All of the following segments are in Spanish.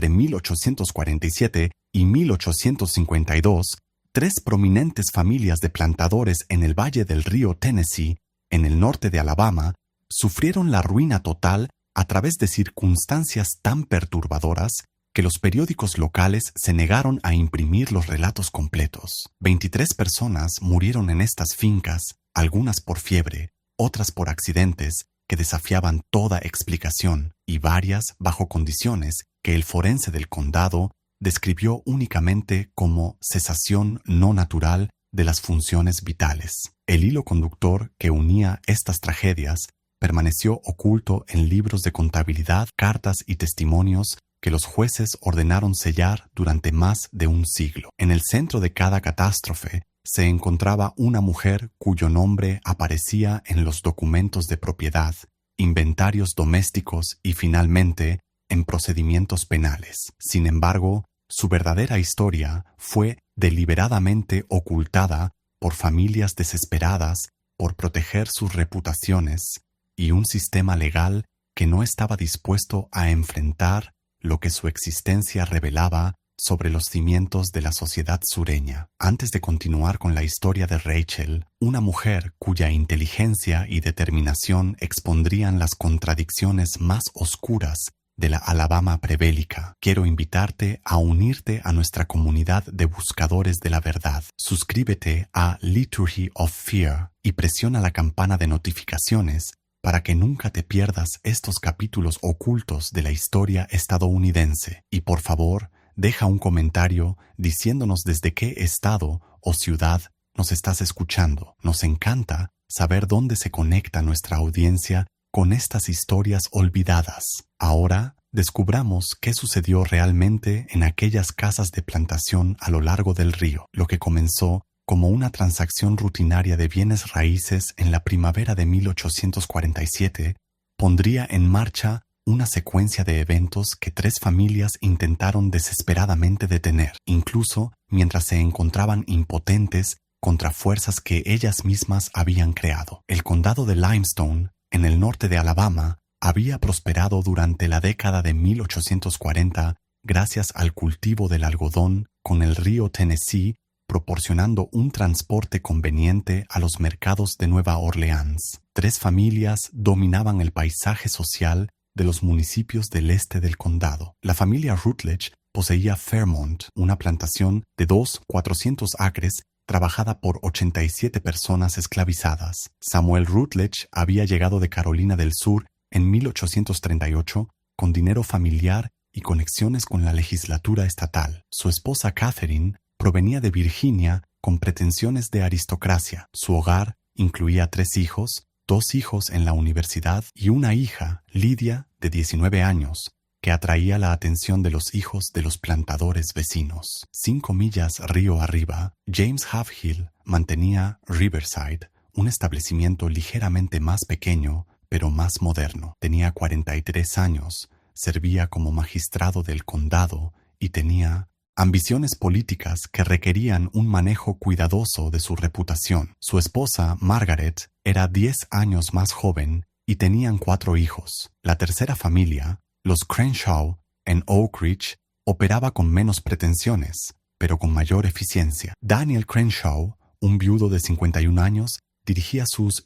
entre 1847 y 1852, 3 prominentes familias de plantadores en el valle del río Tennessee, en el norte de Alabama, sufrieron la ruina total a través de circunstancias tan perturbadoras que los periódicos locales se negaron a imprimir los relatos completos. 23 personas murieron en estas fincas, algunas por fiebre, otras por accidentes que desafiaban toda explicación, y varias bajo condiciones que el forense del condado describió únicamente como cesación no natural de las funciones vitales. El hilo conductor que unía estas tragedias permaneció oculto en libros de contabilidad, cartas y testimonios que los jueces ordenaron sellar durante más de un siglo. En el centro de cada catástrofe se encontraba una mujer cuyo nombre aparecía en los documentos de propiedad, inventarios domésticos y finalmente en procedimientos penales. Sin embargo, su verdadera historia fue deliberadamente ocultada por familias desesperadas por proteger sus reputaciones y un sistema legal que no estaba dispuesto a enfrentar lo que su existencia revelaba sobre los cimientos de la sociedad sureña. Antes de continuar con la historia de Rachel, una mujer cuya inteligencia y determinación expondrían las contradicciones más oscuras de la Alabama prebélica, quiero invitarte a unirte a nuestra comunidad de buscadores de la verdad. Suscríbete a Liturgy of Fear y presiona la campana de notificaciones para que nunca te pierdas estos capítulos ocultos de la historia estadounidense. Y por favor, deja un comentario diciéndonos desde qué estado o ciudad nos estás escuchando. Nos encanta saber dónde se conecta nuestra audiencia con estas historias olvidadas. Ahora, descubramos qué sucedió realmente en aquellas casas de plantación a lo largo del río, lo que comenzó como una transacción rutinaria de bienes raíces en la primavera de 1847, pondría en marcha una secuencia de eventos que 3 familias intentaron desesperadamente detener, incluso mientras se encontraban impotentes contra fuerzas que ellas mismas habían creado. El condado de Limestone, en el norte de Alabama, había prosperado durante la década de 1840 gracias al cultivo del algodón con el río Tennessee proporcionando un transporte conveniente a los mercados de Nueva Orleans. 3 familias dominaban el paisaje social de los municipios del este del condado. La familia Rutledge poseía Fairmont, una plantación de 400 acres trabajada por 87 personas esclavizadas. Samuel Rutledge había llegado de Carolina del Sur en 1838 con dinero familiar y conexiones con la legislatura estatal. Su esposa Catherine provenía de Virginia con pretensiones de aristocracia. Su hogar incluía 3 hijos, 2 hijos en la universidad y una hija, Lydia, de 19 años, que atraía la atención de los hijos de los plantadores vecinos. 5 millas río arriba, James Halfhill mantenía Riverside, un establecimiento ligeramente más pequeño, pero más moderno. Tenía 43 años, servía como magistrado del condado y tenía ambiciones políticas que requerían un manejo cuidadoso de su reputación. Su esposa, Margaret, era 10 años más joven y tenían 4 hijos. La tercera familia, los Crenshaw, en Oak Ridge, operaba con menos pretensiones, pero con mayor eficiencia. Daniel Crenshaw, un viudo de 51 años, dirigía sus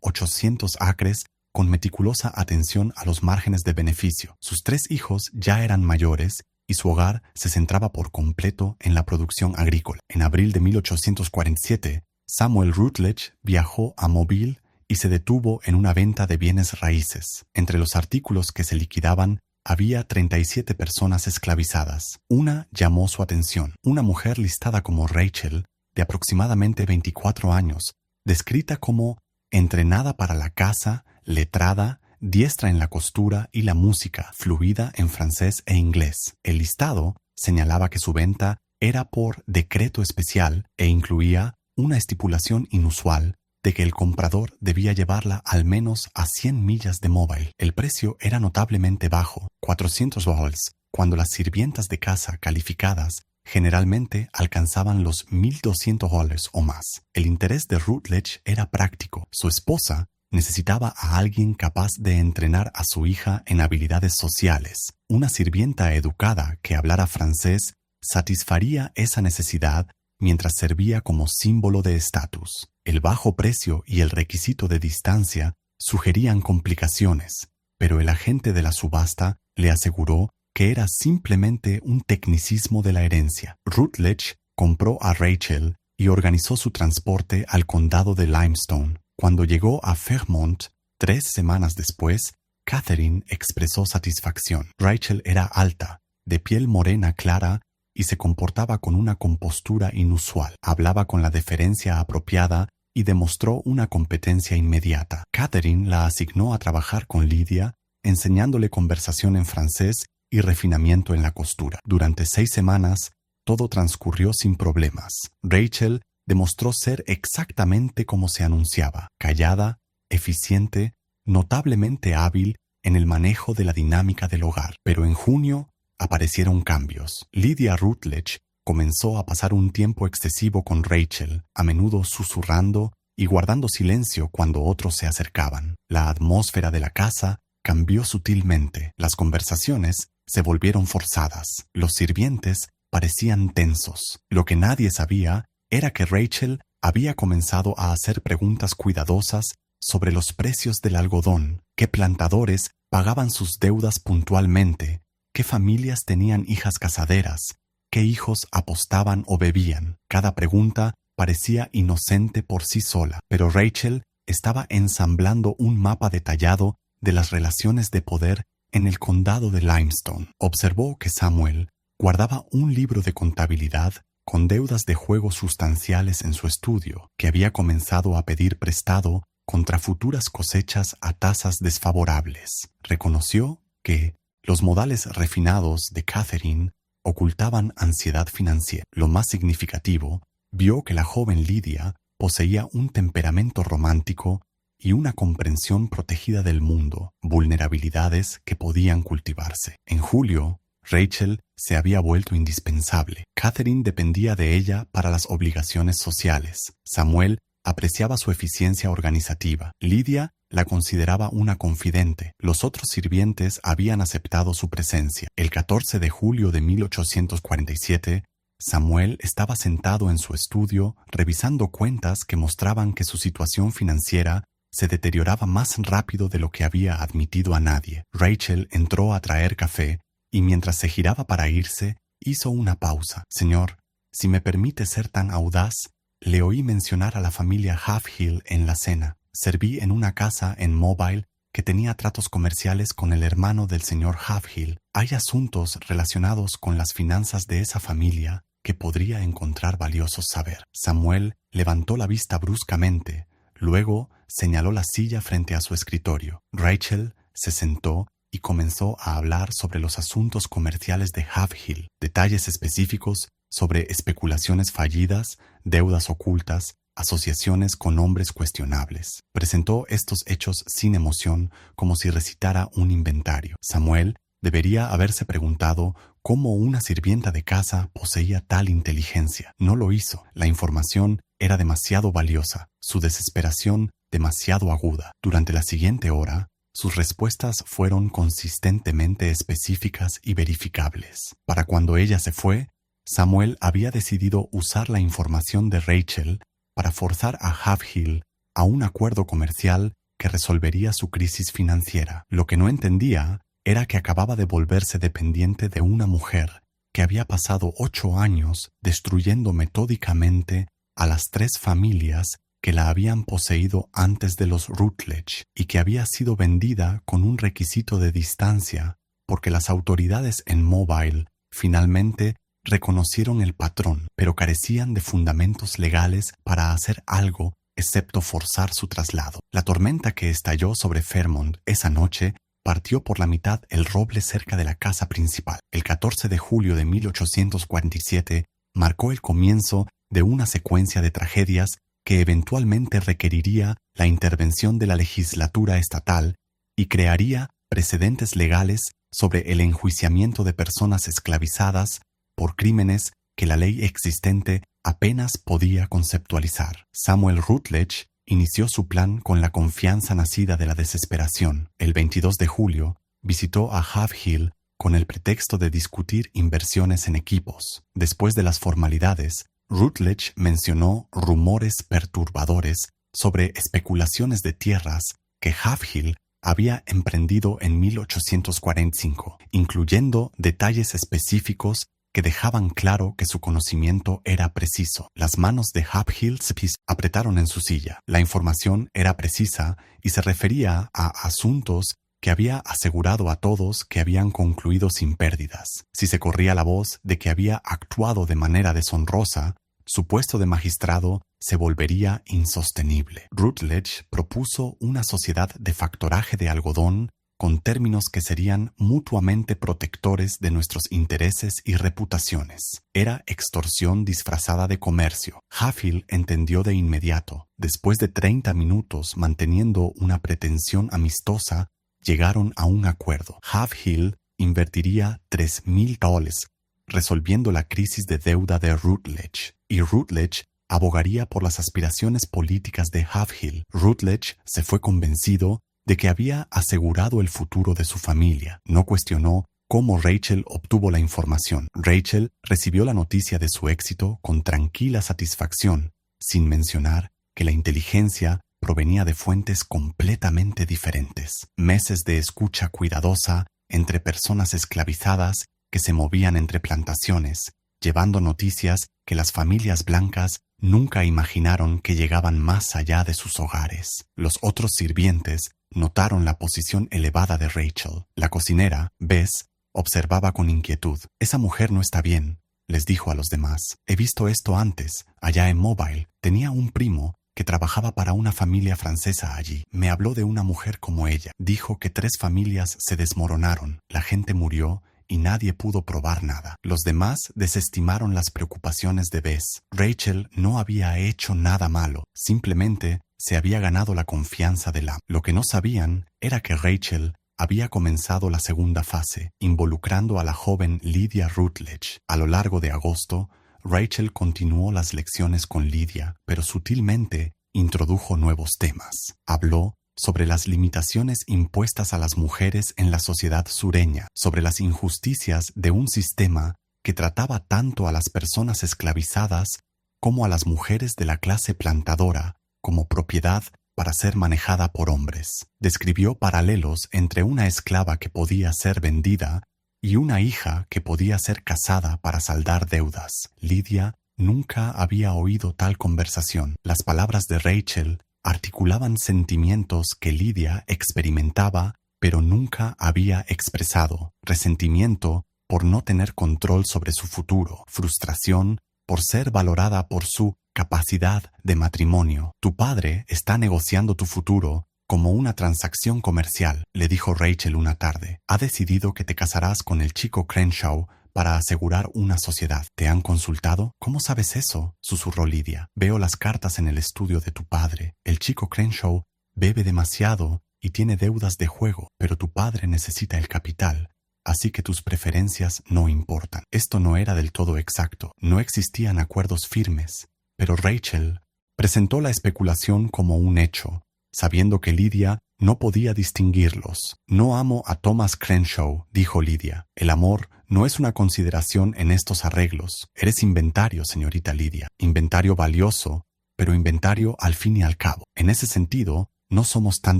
800 acres con meticulosa atención a los márgenes de beneficio. Sus 3 hijos ya eran mayores y su hogar se centraba por completo en la producción agrícola. En abril de 1847, Samuel Rutledge viajó a Mobile y se detuvo en una venta de bienes raíces. Entre los artículos que se liquidaban había 37 personas esclavizadas. Una llamó su atención, una mujer listada como Rachel, de aproximadamente 24 años, descrita como entrenada para la caza, letrada, diestra en la costura y la música, fluida en francés e inglés. El listado señalaba que su venta era por decreto especial e incluía una estipulación inusual de que el comprador debía llevarla al menos a 100 millas de Mobile. El precio era notablemente bajo, $400, cuando las sirvientas de casa calificadas generalmente alcanzaban los $1,200 o más. El interés de Rutledge era práctico. Su esposa necesitaba a alguien capaz de entrenar a su hija en habilidades sociales. Una sirvienta educada que hablara francés satisfaría esa necesidad mientras servía como símbolo de estatus. El bajo precio y el requisito de distancia sugerían complicaciones, pero el agente de la subasta le aseguró que era simplemente un tecnicismo de la herencia. Rutledge compró a Rachel y organizó su transporte al condado de Limestone. Cuando llegó a Fairmont, 3 semanas después, Catherine expresó satisfacción. Rachel era alta, de piel morena clara y se comportaba con una compostura inusual. Hablaba con la deferencia apropiada y demostró una competencia inmediata. Catherine la asignó a trabajar con Lydia, enseñándole conversación en francés y refinamiento en la costura. Durante 6 semanas, todo transcurrió sin problemas. Rachel demostró ser exactamente como se anunciaba, callada, eficiente, notablemente hábil en el manejo de la dinámica del hogar. Pero en junio aparecieron cambios. Lydia Rutledge comenzó a pasar un tiempo excesivo con Rachel, a menudo susurrando y guardando silencio cuando otros se acercaban. La atmósfera de la casa cambió sutilmente. Las conversaciones se volvieron forzadas. Los sirvientes parecían tensos. Lo que nadie sabía era que Rachel había comenzado a hacer preguntas cuidadosas sobre los precios del algodón, qué plantadores pagaban sus deudas puntualmente, qué familias tenían hijas casaderas, qué hijos apostaban o bebían. Cada pregunta parecía inocente por sí sola, pero Rachel estaba ensamblando un mapa detallado de las relaciones de poder en el condado de Limestone. Observó que Samuel guardaba un libro de contabilidad con deudas de juego sustanciales en su estudio, que había comenzado a pedir prestado contra futuras cosechas a tasas desfavorables. Reconoció que los modales refinados de Catherine ocultaban ansiedad financiera. Lo más significativo, vio que la joven Lydia poseía un temperamento romántico y una comprensión protegida del mundo, vulnerabilidades que podían cultivarse. En julio, Rachel se había vuelto indispensable. Catherine dependía de ella para las obligaciones sociales. Samuel apreciaba su eficiencia organizativa. Lydia la consideraba una confidente. Los otros sirvientes habían aceptado su presencia. El 14 de julio de 1847, Samuel estaba sentado en su estudio revisando cuentas que mostraban que su situación financiera se deterioraba más rápido de lo que había admitido a nadie. Rachel entró a traer café y mientras se giraba para irse, hizo una pausa. Señor, si me permite ser tan audaz, le oí mencionar a la familia Halfhill en la cena. Serví en una casa en Mobile que tenía tratos comerciales con el hermano del señor Halfhill. Hay asuntos relacionados con las finanzas de esa familia que podría encontrar valioso saber. Samuel levantó la vista bruscamente, luego señaló la silla frente a su escritorio. Rachel se sentó y comenzó a hablar sobre los asuntos comerciales de Halfhill, detalles específicos sobre especulaciones fallidas, deudas ocultas, asociaciones con hombres cuestionables. Presentó estos hechos sin emoción, como si recitara un inventario. Samuel debería haberse preguntado cómo una sirvienta de casa poseía tal inteligencia. No lo hizo. La información era demasiado valiosa, su desesperación demasiado aguda. Durante la siguiente hora, sus respuestas fueron consistentemente específicas y verificables. Para cuando ella se fue, Samuel había decidido usar la información de Rachel para forzar a Halfhill a un acuerdo comercial que resolvería su crisis financiera. Lo que no entendía era que acababa de volverse dependiente de una mujer que había pasado 8 años destruyendo metódicamente a las 3 familias que la habían poseído antes de los Rutledge y que había sido vendida con un requisito de distancia porque las autoridades en Mobile finalmente reconocieron el patrón, pero carecían de fundamentos legales para hacer algo excepto forzar su traslado. La tormenta que estalló sobre Fairmont esa noche partió por la mitad el roble cerca de la casa principal. El 14 de julio de 1847 marcó el comienzo de una secuencia de tragedias que eventualmente requeriría la intervención de la legislatura estatal y crearía precedentes legales sobre el enjuiciamiento de personas esclavizadas por crímenes que la ley existente apenas podía conceptualizar. Samuel Rutledge inició su plan con la confianza nacida de la desesperación. El 22 de julio visitó a Halfhill con el pretexto de discutir inversiones en equipos. Después de las formalidades, Rutledge mencionó rumores perturbadores sobre especulaciones de tierras que Halfhill había emprendido en 1845, incluyendo detalles específicos que dejaban claro que su conocimiento era preciso. Las manos de Halfhill se apretaron en su silla. La información era precisa y se refería a asuntos que había asegurado a todos que habían concluido sin pérdidas. Si se corría la voz de que había actuado de manera deshonrosa, su puesto de magistrado se volvería insostenible. Rutledge propuso una sociedad de factoraje de algodón con términos que serían mutuamente protectores de nuestros intereses y reputaciones. Era extorsión disfrazada de comercio. Halfhill entendió de inmediato. Después de 30 minutos manteniendo una pretensión amistosa, llegaron a un acuerdo. Halfhill invertiría $3,000, resolviendo la crisis de deuda de Rutledge, y Rutledge abogaría por las aspiraciones políticas de Halfhill. Rutledge se fue convencido de que había asegurado el futuro de su familia. No cuestionó cómo Rachel obtuvo la información. Rachel recibió la noticia de su éxito con tranquila satisfacción, sin mencionar que la inteligencia provenía de fuentes completamente diferentes. Meses de escucha cuidadosa entre personas esclavizadas que se movían entre plantaciones, llevando noticias que las familias blancas nunca imaginaron que llegaban más allá de sus hogares. Los otros sirvientes notaron la posición elevada de Rachel. La cocinera, Bess, observaba con inquietud. «Esa mujer no está bien», les dijo a los demás. «He visto esto antes, allá en Mobile. Tenía un primo que trabajaba para una familia francesa allí. Me habló de una mujer como ella. Dijo que 3 familias se desmoronaron. La gente murió y nadie pudo probar nada». Los demás desestimaron las preocupaciones de Bess. Rachel no había hecho nada malo, simplemente se había ganado la confianza de Lam. Lo que no sabían era que Rachel había comenzado la segunda fase, involucrando a la joven Lydia Rutledge. A lo largo de agosto, Rachel continuó las lecciones con Lydia, pero sutilmente introdujo nuevos temas. Habló sobre las limitaciones impuestas a las mujeres en la sociedad sureña, sobre las injusticias de un sistema que trataba tanto a las personas esclavizadas como a las mujeres de la clase plantadora como propiedad para ser manejada por hombres. Describió paralelos entre una esclava que podía ser vendida y una hija que podía ser casada para saldar deudas. Lydia nunca había oído tal conversación. Las palabras de Rachel articulaban sentimientos que Lydia experimentaba pero nunca había expresado. Resentimiento por no tener control sobre su futuro, frustración por ser valorada por su capacidad de matrimonio. «Tu padre está negociando tu futuro como una transacción comercial», le dijo Rachel una tarde. «Ha decidido que te casarás con el chico Crenshaw para asegurar una sociedad. ¿Te han consultado?» «¿Cómo sabes eso?», susurró Lydia. «Veo las cartas en el estudio de tu padre. El chico Crenshaw bebe demasiado y tiene deudas de juego, pero tu padre necesita el capital. Así que tus preferencias no importan». Esto no era del todo exacto. No existían acuerdos firmes, pero Rachel presentó la especulación como un hecho, sabiendo que Lydia no podía distinguirlos. «No amo a Thomas Crenshaw», dijo Lydia. «El amor no es una consideración en estos arreglos. Eres inventario, señorita Lydia. Inventario valioso, pero inventario al fin y al cabo. En ese sentido, no somos tan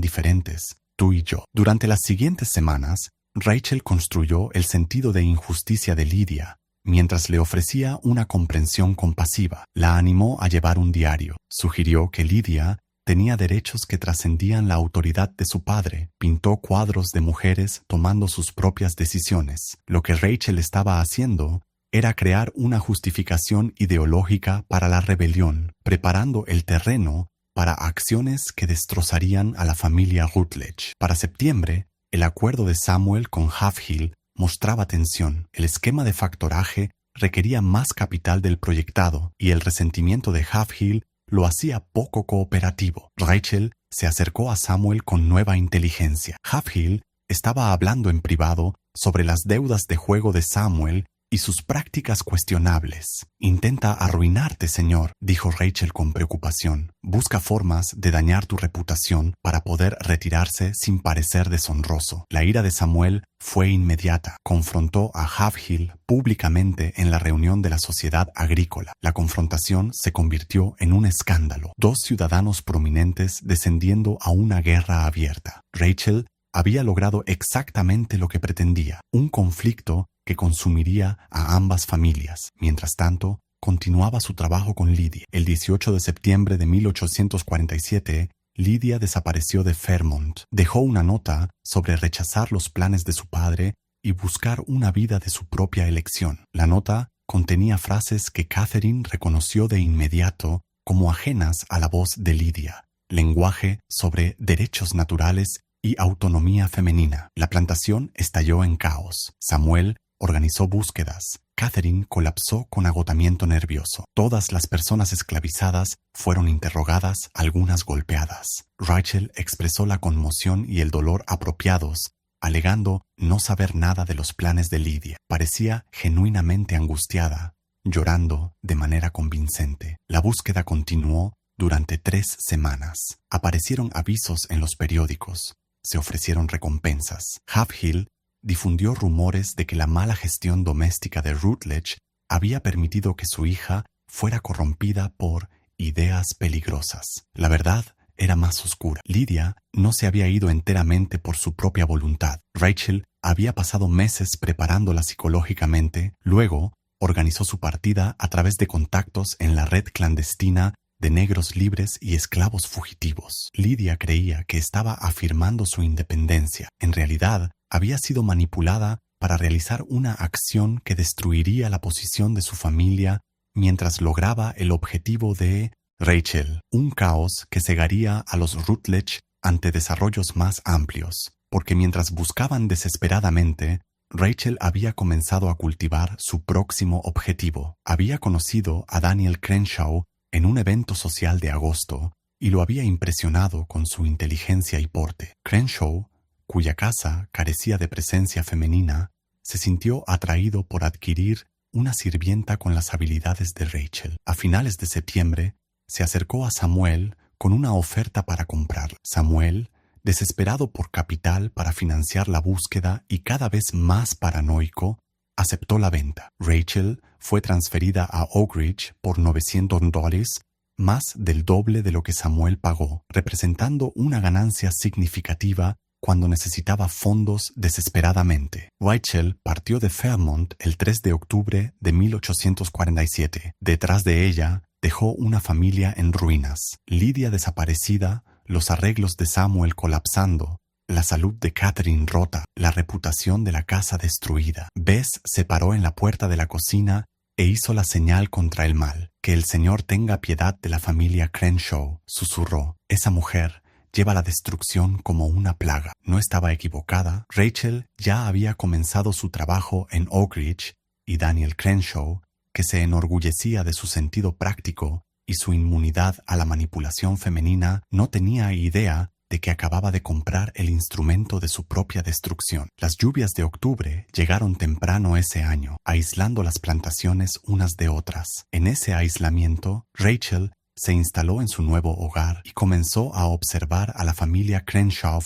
diferentes, tú y yo». Durante las siguientes semanas, Rachel construyó el sentido de injusticia de Lydia, mientras le ofrecía una comprensión compasiva. La animó a llevar un diario. Sugirió que Lydia tenía derechos que trascendían la autoridad de su padre. Pintó cuadros de mujeres tomando sus propias decisiones. Lo que Rachel estaba haciendo era crear una justificación ideológica para la rebelión, preparando el terreno para acciones que destrozarían a la familia Rutledge. Para septiembre, el acuerdo de Samuel con Halfhill mostraba tensión. El esquema de factoraje requería más capital del proyectado y el resentimiento de Halfhill lo hacía poco cooperativo. Rachel se acercó a Samuel con nueva inteligencia. Halfhill estaba hablando en privado sobre las deudas de juego de Samuel y sus prácticas cuestionables. Intenta arruinarte, señor, dijo Rachel con preocupación. Busca formas de dañar tu reputación para poder retirarse sin parecer deshonroso. La ira de Samuel fue inmediata. Confrontó a Halfhill públicamente en la reunión de la Sociedad Agrícola. La confrontación se convirtió en un escándalo. 2 ciudadanos prominentes descendiendo a una guerra abierta. Rachel había logrado exactamente lo que pretendía, un conflicto que consumiría a ambas familias. Mientras tanto, continuaba su trabajo con Lydia. El 18 de septiembre de 1847, Lydia desapareció de Fairmont. Dejó una nota sobre rechazar los planes de su padre y buscar una vida de su propia elección. La nota contenía frases que Catherine reconoció de inmediato como ajenas a la voz de Lydia. Lenguaje sobre derechos naturales y autonomía femenina. La plantación estalló en caos. Samuel organizó búsquedas. Catherine colapsó con agotamiento nervioso. Todas las personas esclavizadas fueron interrogadas, algunas golpeadas. Rachel expresó la conmoción y el dolor apropiados, alegando no saber nada de los planes de Lydia. Parecía genuinamente angustiada, llorando de manera convincente. La búsqueda continuó durante 3 semanas. Aparecieron avisos en los periódicos. Se ofrecieron recompensas. Halfhill difundió rumores de que la mala gestión doméstica de Rutledge había permitido que su hija fuera corrompida por ideas peligrosas. La verdad era más oscura. Lydia no se había ido enteramente por su propia voluntad. Rachel había pasado meses preparándola psicológicamente, luego organizó su partida a través de contactos en la red clandestina de negros libres y esclavos fugitivos. Lydia creía que estaba afirmando su independencia. En realidad, había sido manipulada para realizar una acción que destruiría la posición de su familia mientras lograba el objetivo de Rachel, un caos que cegaría a los Rutledge ante desarrollos más amplios, porque mientras buscaban desesperadamente, Rachel había comenzado a cultivar su próximo objetivo. Había conocido a Daniel Crenshaw en un evento social de agosto y lo había impresionado con su inteligencia y porte. Crenshaw, cuya casa carecía de presencia femenina, se sintió atraído por adquirir una sirvienta con las habilidades de Rachel. A finales de septiembre, se acercó a Samuel con una oferta para comprarla. Samuel, desesperado por capital para financiar la búsqueda y cada vez más paranoico, aceptó la venta. Rachel fue transferida a Oak Ridge por $900, más del doble de lo que Samuel pagó, representando una ganancia significativa cuando necesitaba fondos desesperadamente. Rachel partió de Fairmont el 3 de octubre de 1847. Detrás de ella, dejó una familia en ruinas. Lydia desaparecida, los arreglos de Samuel colapsando, la salud de Catherine rota, la reputación de la casa destruida. Bess se paró en la puerta de la cocina e hizo la señal contra el mal. «Que el Señor tenga piedad de la familia Crenshaw», susurró. «Esa mujer lleva la destrucción como una plaga». No estaba equivocada. Rachel ya había comenzado su trabajo en Oak Ridge y Daniel Crenshaw, que se enorgullecía de su sentido práctico y su inmunidad a la manipulación femenina, no tenía idea de que acababa de comprar el instrumento de su propia destrucción. Las lluvias de octubre llegaron temprano ese año, aislando las plantaciones unas de otras. En ese aislamiento, Rachel se instaló en su nuevo hogar y comenzó a observar a la familia Crenshaw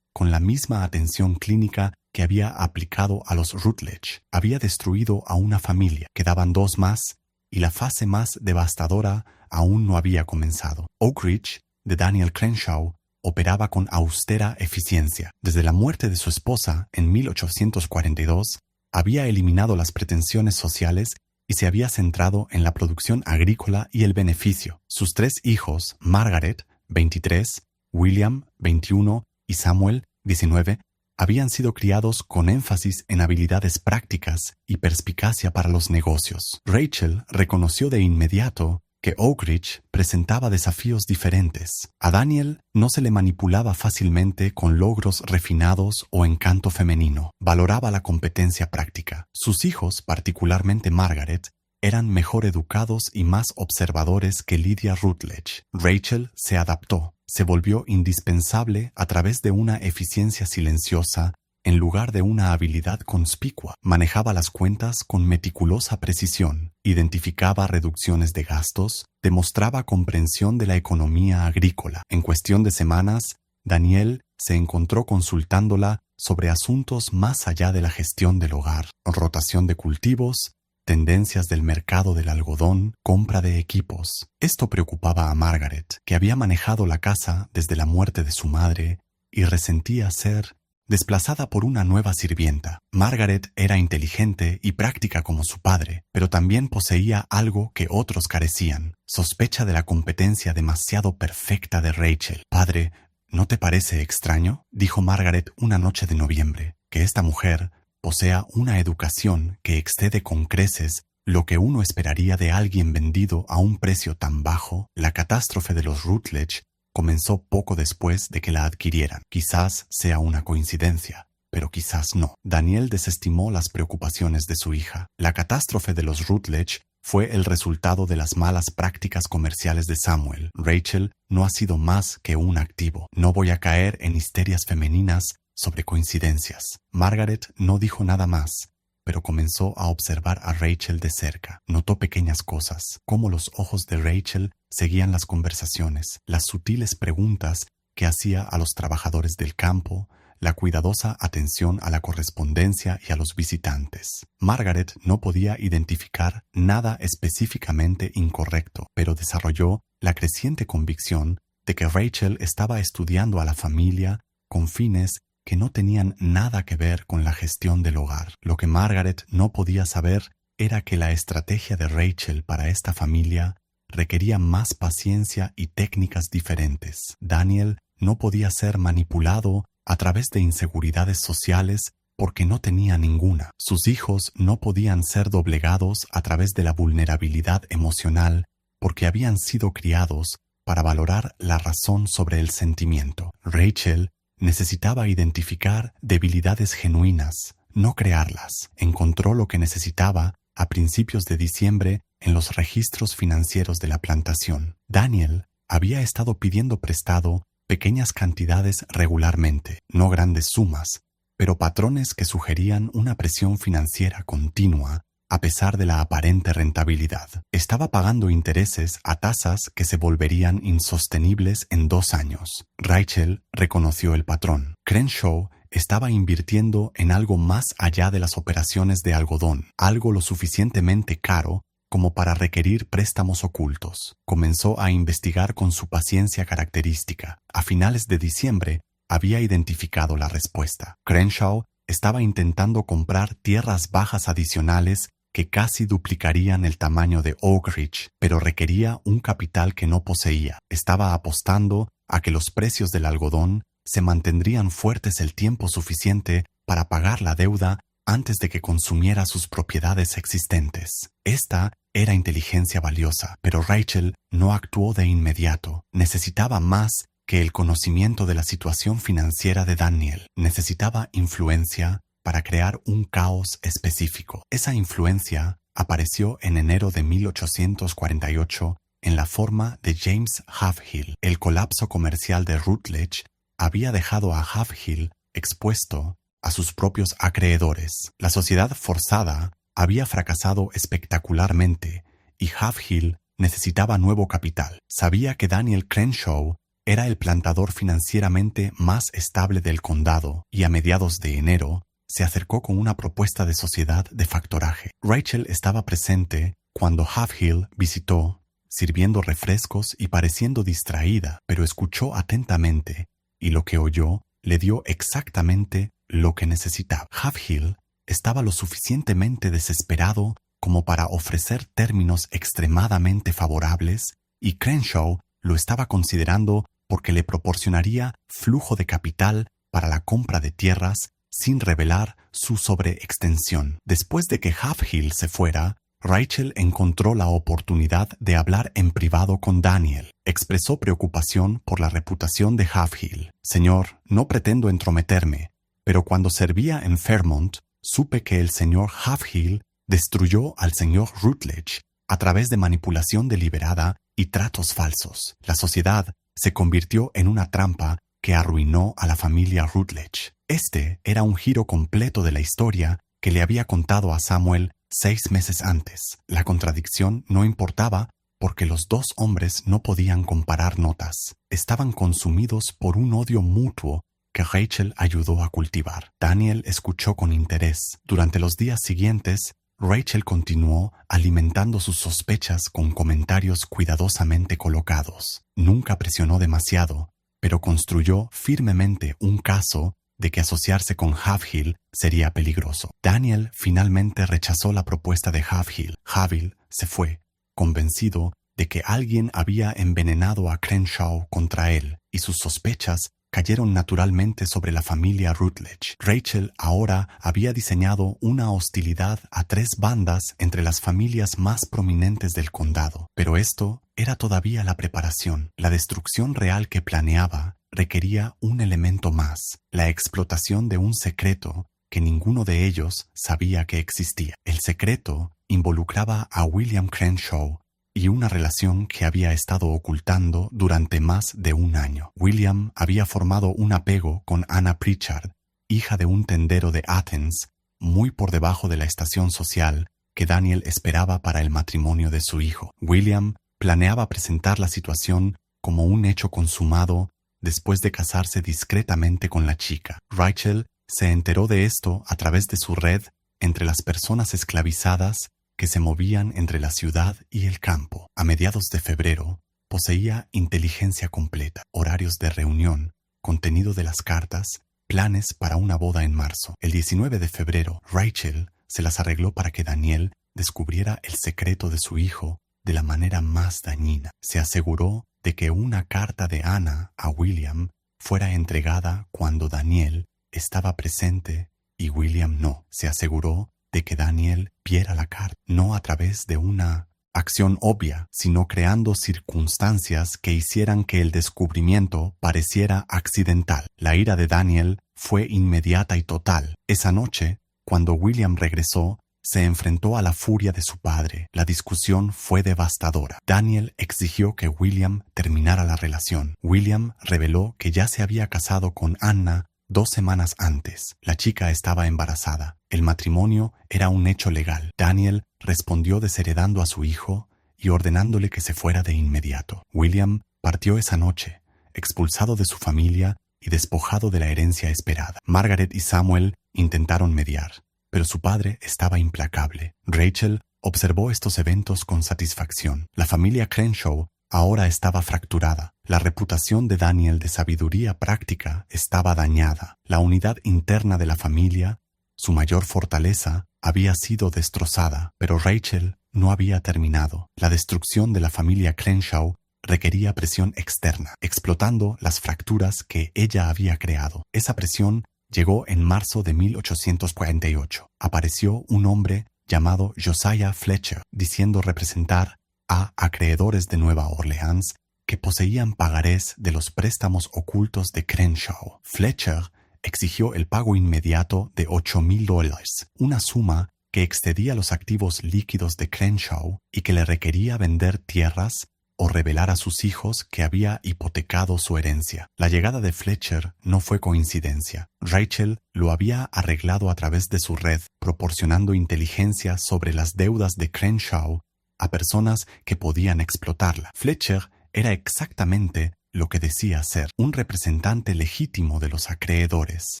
con la misma atención clínica que había aplicado a los Rutledge. Había destruido a una familia, quedaban 2 más, y la fase más devastadora aún no había comenzado. Oak Ridge, de Daniel Crenshaw, operaba con austera eficiencia. Desde la muerte de su esposa en 1842, había eliminado las pretensiones sociales y se había centrado en la producción agrícola y el beneficio. Sus 3 hijos, Margaret, 23, William, 21 y Samuel, 19, habían sido criados con énfasis en habilidades prácticas y perspicacia para los negocios. Rachel reconoció de inmediato que Oak Ridge presentaba desafíos diferentes. A Daniel no se le manipulaba fácilmente con logros refinados o encanto femenino. Valoraba la competencia práctica. Sus hijos, particularmente Margaret, eran mejor educados y más observadores que Lydia Rutledge. Rachel se adaptó. Se volvió indispensable a través de una eficiencia silenciosa en lugar de una habilidad conspicua. Manejaba las cuentas con meticulosa precisión, identificaba reducciones de gastos, demostraba comprensión de la economía agrícola. En cuestión de semanas, Daniel se encontró consultándola sobre asuntos más allá de la gestión del hogar, rotación de cultivos, tendencias del mercado del algodón, compra de equipos. Esto preocupaba a Margaret, que había manejado la casa desde la muerte de su madre y resentía ser desplazada por una nueva sirvienta. Margaret era inteligente y práctica como su padre, pero también poseía algo que otros carecían: sospecha de la competencia demasiado perfecta de Rachel. «Padre, ¿no te parece extraño?», dijo Margaret una noche de noviembre, «que esta mujer posea una educación que excede con creces lo que uno esperaría de alguien vendido a un precio tan bajo?» La catástrofe de los Rutledge comenzó poco después de que la adquirieran. Quizás sea una coincidencia, pero quizás no. Daniel desestimó las preocupaciones de su hija. La catástrofe de los Rutledge fue el resultado de las malas prácticas comerciales de Samuel. Rachel no ha sido más que un activo. No voy a caer en histerias femeninas sobre coincidencias. Margaret no dijo nada más, pero comenzó a observar a Rachel de cerca. Notó pequeñas cosas, cómo los ojos de Rachel seguían las conversaciones, las sutiles preguntas que hacía a los trabajadores del campo, la cuidadosa atención a la correspondencia y a los visitantes. Margaret no podía identificar nada específicamente incorrecto, pero desarrolló la creciente convicción de que Rachel estaba estudiando a la familia con fines que no tenían nada que ver con la gestión del hogar. Lo que Margaret no podía saber era que la estrategia de Rachel para esta familia requería más paciencia y técnicas diferentes. Daniel no podía ser manipulado a través de inseguridades sociales porque no tenía ninguna. Sus hijos no podían ser doblegados a través de la vulnerabilidad emocional porque habían sido criados para valorar la razón sobre el sentimiento. Rachel necesitaba identificar debilidades genuinas, no crearlas. Encontró lo que necesitaba a principios de diciembre en los registros financieros de la plantación. Daniel había estado pidiendo prestado pequeñas cantidades regularmente, no grandes sumas, pero patrones que sugerían una presión financiera continua a pesar de la aparente rentabilidad. Estaba pagando intereses a tasas que se volverían insostenibles en 2 años. Rachel reconoció el patrón. Crenshaw estaba invirtiendo en algo más allá de las operaciones de algodón, algo lo suficientemente caro como para requerir préstamos ocultos. Comenzó a investigar con su paciencia característica. A finales de diciembre había identificado la respuesta. Crenshaw estaba intentando comprar tierras bajas adicionales que casi duplicarían el tamaño de Oak Ridge, pero requería un capital que no poseía. Estaba apostando a que los precios del algodón se mantendrían fuertes el tiempo suficiente para pagar la deuda antes de que consumiera sus propiedades existentes. Esta era inteligencia valiosa, pero Rachel no actuó de inmediato. Necesitaba más que el conocimiento de la situación financiera de Daniel. Necesitaba influencia para crear un caos específico. Esa influencia apareció en enero de 1848 en la forma de James Halfhill. El colapso comercial de Rutledge había dejado a Halfhill expuesto a sus propios acreedores. La sociedad forzada había fracasado espectacularmente y Halfhill necesitaba nuevo capital. Sabía que Daniel Crenshaw era el plantador financieramente más estable del condado y a mediados de enero se acercó con una propuesta de sociedad de factoraje. Rachel estaba presente cuando Halfhill visitó, sirviendo refrescos y pareciendo distraída, pero escuchó atentamente y lo que oyó le dio exactamente lo que necesitaba. Halfhill estaba lo suficientemente desesperado como para ofrecer términos extremadamente favorables y Crenshaw lo estaba considerando porque le proporcionaría flujo de capital para la compra de tierras sin revelar su sobreextensión. Después de que Halfhill se fuera, Rachel encontró la oportunidad de hablar en privado con Daniel. Expresó preocupación por la reputación de Halfhill. «Señor, no pretendo entrometerme, pero cuando servía en Fairmont, supe que el señor Halfhill destruyó al señor Rutledge a través de manipulación deliberada y tratos falsos. La sociedad se convirtió en una trampa que arruinó a la familia Rutledge. Este era un giro completo de la historia que le había contado a Samuel 6 meses antes. La contradicción no importaba porque los dos hombres no podían comparar notas. Estaban consumidos por un odio mutuo que Rachel ayudó a cultivar. Daniel escuchó con interés. Durante los días siguientes, Rachel continuó alimentando sus sospechas con comentarios cuidadosamente colocados. Nunca presionó demasiado, pero construyó firmemente un caso de que asociarse con Halfhill sería peligroso. Daniel finalmente rechazó la propuesta de Halfhill. Halfhill se fue, convencido de que alguien había envenenado a Crenshaw contra él, y sus sospechas cayeron naturalmente sobre la familia Rutledge. Rachel ahora había diseñado una hostilidad a 3 bandas entre las familias más prominentes del condado. Pero esto era todavía la preparación. La destrucción real que planeaba requería un elemento más, la explotación de un secreto que ninguno de ellos sabía que existía. El secreto involucraba a William Crenshaw y una relación que había estado ocultando durante más de un año. William había formado un apego con Anna Pritchard, hija de un tendero de Athens, muy por debajo de la estación social que Daniel esperaba para el matrimonio de su hijo. William planeaba presentar la situación como un hecho consumado después de casarse discretamente con la chica. Rachel se enteró de esto a través de su red entre las personas esclavizadas que se movían entre la ciudad y el campo. A mediados de febrero, poseía inteligencia completa, horarios de reunión, contenido de las cartas, planes para una boda en marzo. El 19 de febrero, Rachel se las arregló para que Daniel descubriera el secreto de su hijo de la manera más dañina. Se aseguró de que una carta de Anna a William fuera entregada cuando Daniel estaba presente y William no. Se aseguró de que Daniel viera la carta, no a través de una acción obvia, sino creando circunstancias que hicieran que el descubrimiento pareciera accidental. La ira de Daniel fue inmediata y total. Esa noche, cuando William regresó, se enfrentó a la furia de su padre. La discusión fue devastadora. Daniel exigió que William terminara la relación. William reveló que ya se había casado con Anna 2 semanas antes. La chica estaba embarazada. El matrimonio era un hecho legal. Daniel respondió desheredando a su hijo y ordenándole que se fuera de inmediato. William partió esa noche, expulsado de su familia y despojado de la herencia esperada. Margaret y Samuel intentaron mediar, pero su padre estaba implacable. Rachel observó estos eventos con satisfacción. La familia Crenshaw ahora estaba fracturada. La reputación de Daniel de sabiduría práctica estaba dañada. La unidad interna de la familia, su mayor fortaleza, había sido destrozada, pero Rachel no había terminado. La destrucción de la familia Crenshaw requería presión externa, explotando las fracturas que ella había creado. Esa presión llegó en marzo de 1848. Apareció un hombre llamado Josiah Fletcher, diciendo representar a acreedores de Nueva Orleans que poseían pagarés de los préstamos ocultos de Crenshaw. Fletcher exigió el pago inmediato de $8,000, una suma que excedía los activos líquidos de Crenshaw y que le requería vender tierras o revelar a sus hijos que había hipotecado su herencia. La llegada de Fletcher no fue coincidencia. Rachel lo había arreglado a través de su red, proporcionando inteligencia sobre las deudas de Crenshaw a personas que podían explotarla. Fletcher era exactamente lo que decía ser, un representante legítimo de los acreedores,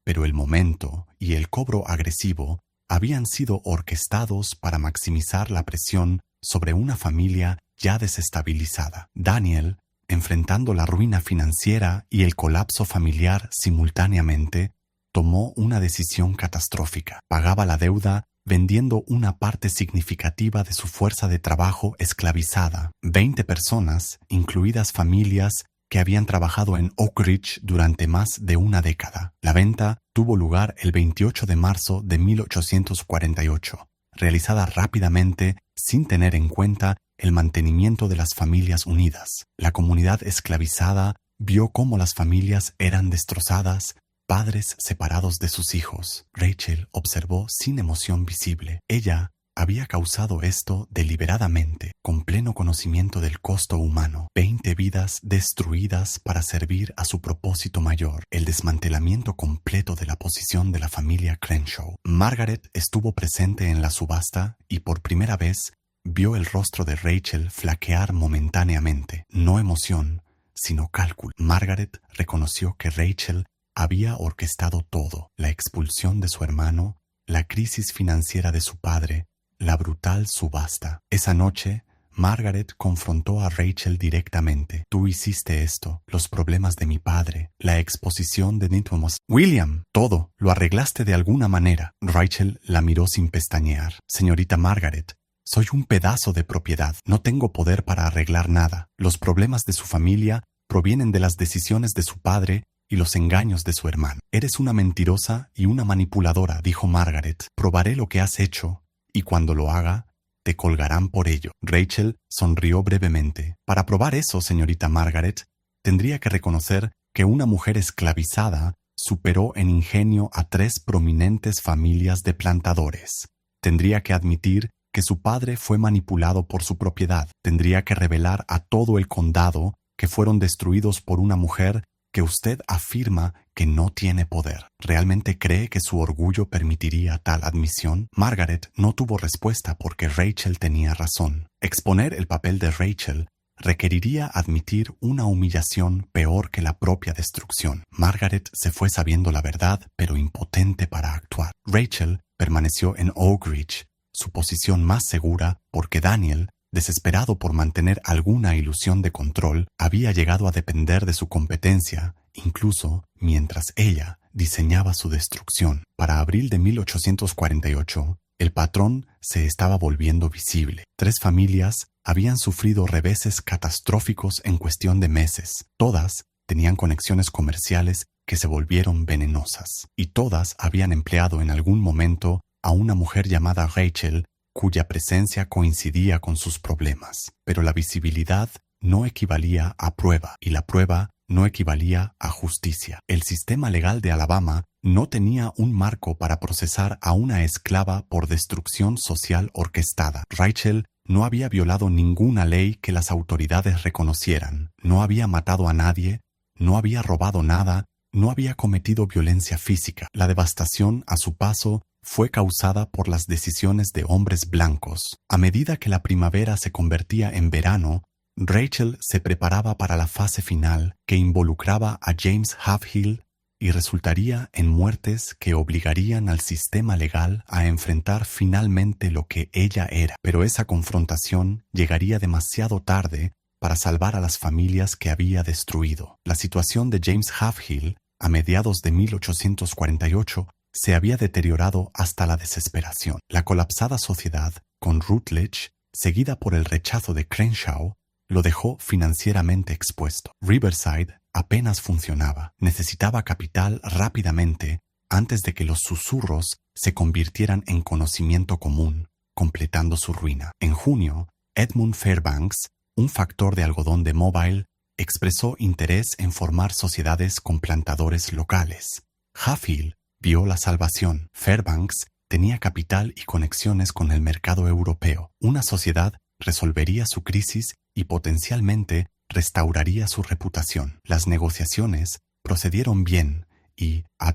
pero el momento y el cobro agresivo habían sido orquestados para maximizar la presión sobre una familia ya desestabilizada. Daniel, enfrentando la ruina financiera y el colapso familiar simultáneamente, tomó una decisión catastrófica. Pagaba la deuda vendiendo una parte significativa de su fuerza de trabajo esclavizada. 20 personas, incluidas familias que habían trabajado en Oak Ridge durante más de una década. La venta tuvo lugar el 28 de marzo de 1848, realizada rápidamente sin tener en cuenta el mantenimiento de las familias unidas. La comunidad esclavizada vio cómo las familias eran destrozadas, padres separados de sus hijos. Rachel observó sin emoción visible. Ella había causado esto deliberadamente, con pleno conocimiento del costo humano. 20 vidas destruidas para servir a su propósito mayor, el desmantelamiento completo de la posición de la familia Crenshaw. Margaret estuvo presente en la subasta y por primera vez vio el rostro de Rachel flaquear momentáneamente. No emoción, sino cálculo. Margaret reconoció que Rachel había orquestado todo: la expulsión de su hermano, la crisis financiera de su padre, la brutal subasta. Esa noche, Margaret confrontó a Rachel directamente. Tú hiciste esto, los problemas de mi padre, la exposición de Nitmos. William, todo, lo arreglaste de alguna manera. Rachel la miró sin pestañear. Señorita Margaret, soy un pedazo de propiedad. No tengo poder para arreglar nada. Los problemas de su familia provienen de las decisiones de su padre y los engaños de su hermano. Eres una mentirosa y una manipuladora, dijo Margaret. Probaré lo que has hecho, y cuando lo haga, te colgarán por ello. Rachel sonrió brevemente. Para probar eso, señorita Margaret, tendría que reconocer que una mujer esclavizada superó en ingenio a 3 prominentes familias de plantadores. Tendría que admitir que su padre fue manipulado por su propiedad. Tendría que revelar a todo el condado que fueron destruidos por una mujer que usted afirma que no tiene poder. ¿Realmente cree que su orgullo permitiría tal admisión? Margaret no tuvo respuesta porque Rachel tenía razón. Exponer el papel de Rachel requeriría admitir una humillación peor que la propia destrucción. Margaret se fue sabiendo la verdad, pero impotente para actuar. Rachel permaneció en Oak Ridge, su posición más segura, porque Daniel, desesperado por mantener alguna ilusión de control, había llegado a depender de su competencia, incluso mientras ella diseñaba su destrucción. Para abril de 1848, el patrón se estaba volviendo visible. 3 familias habían sufrido reveses catastróficos en cuestión de meses. Todas tenían conexiones comerciales que se volvieron venenosas, y todas habían empleado en algún momento a una mujer llamada Rachel, cuya presencia coincidía con sus problemas. Pero la visibilidad no equivalía a prueba, y la prueba no equivalía a justicia. El sistema legal de Alabama no tenía un marco para procesar a una esclava por destrucción social orquestada. Rachel no había violado ninguna ley que las autoridades reconocieran, no había matado a nadie, no había robado nada, no había cometido violencia física. La devastación a su paso fue causada por las decisiones de hombres blancos. A medida que la primavera se convertía en verano, Rachel se preparaba para la fase final que involucraba a James Halfhill y resultaría en muertes que obligarían al sistema legal a enfrentar finalmente lo que ella era. Pero esa confrontación llegaría demasiado tarde para salvar a las familias que había destruido. La situación de James Halfhill, a mediados de 1848, se había deteriorado hasta la desesperación. La colapsada sociedad, con Rutledge, seguida por el rechazo de Crenshaw, lo dejó financieramente expuesto. Riverside apenas funcionaba. Necesitaba capital rápidamente antes de que los susurros se convirtieran en conocimiento común, completando su ruina. En junio, Edmund Fairbanks, un factor de algodón de Mobile, expresó interés en formar sociedades con plantadores locales. Halfhill vio la salvación. Fairbanks tenía capital y conexiones con el mercado europeo. Una sociedad resolvería su crisis y potencialmente restauraría su reputación. Las negociaciones procedieron bien y, a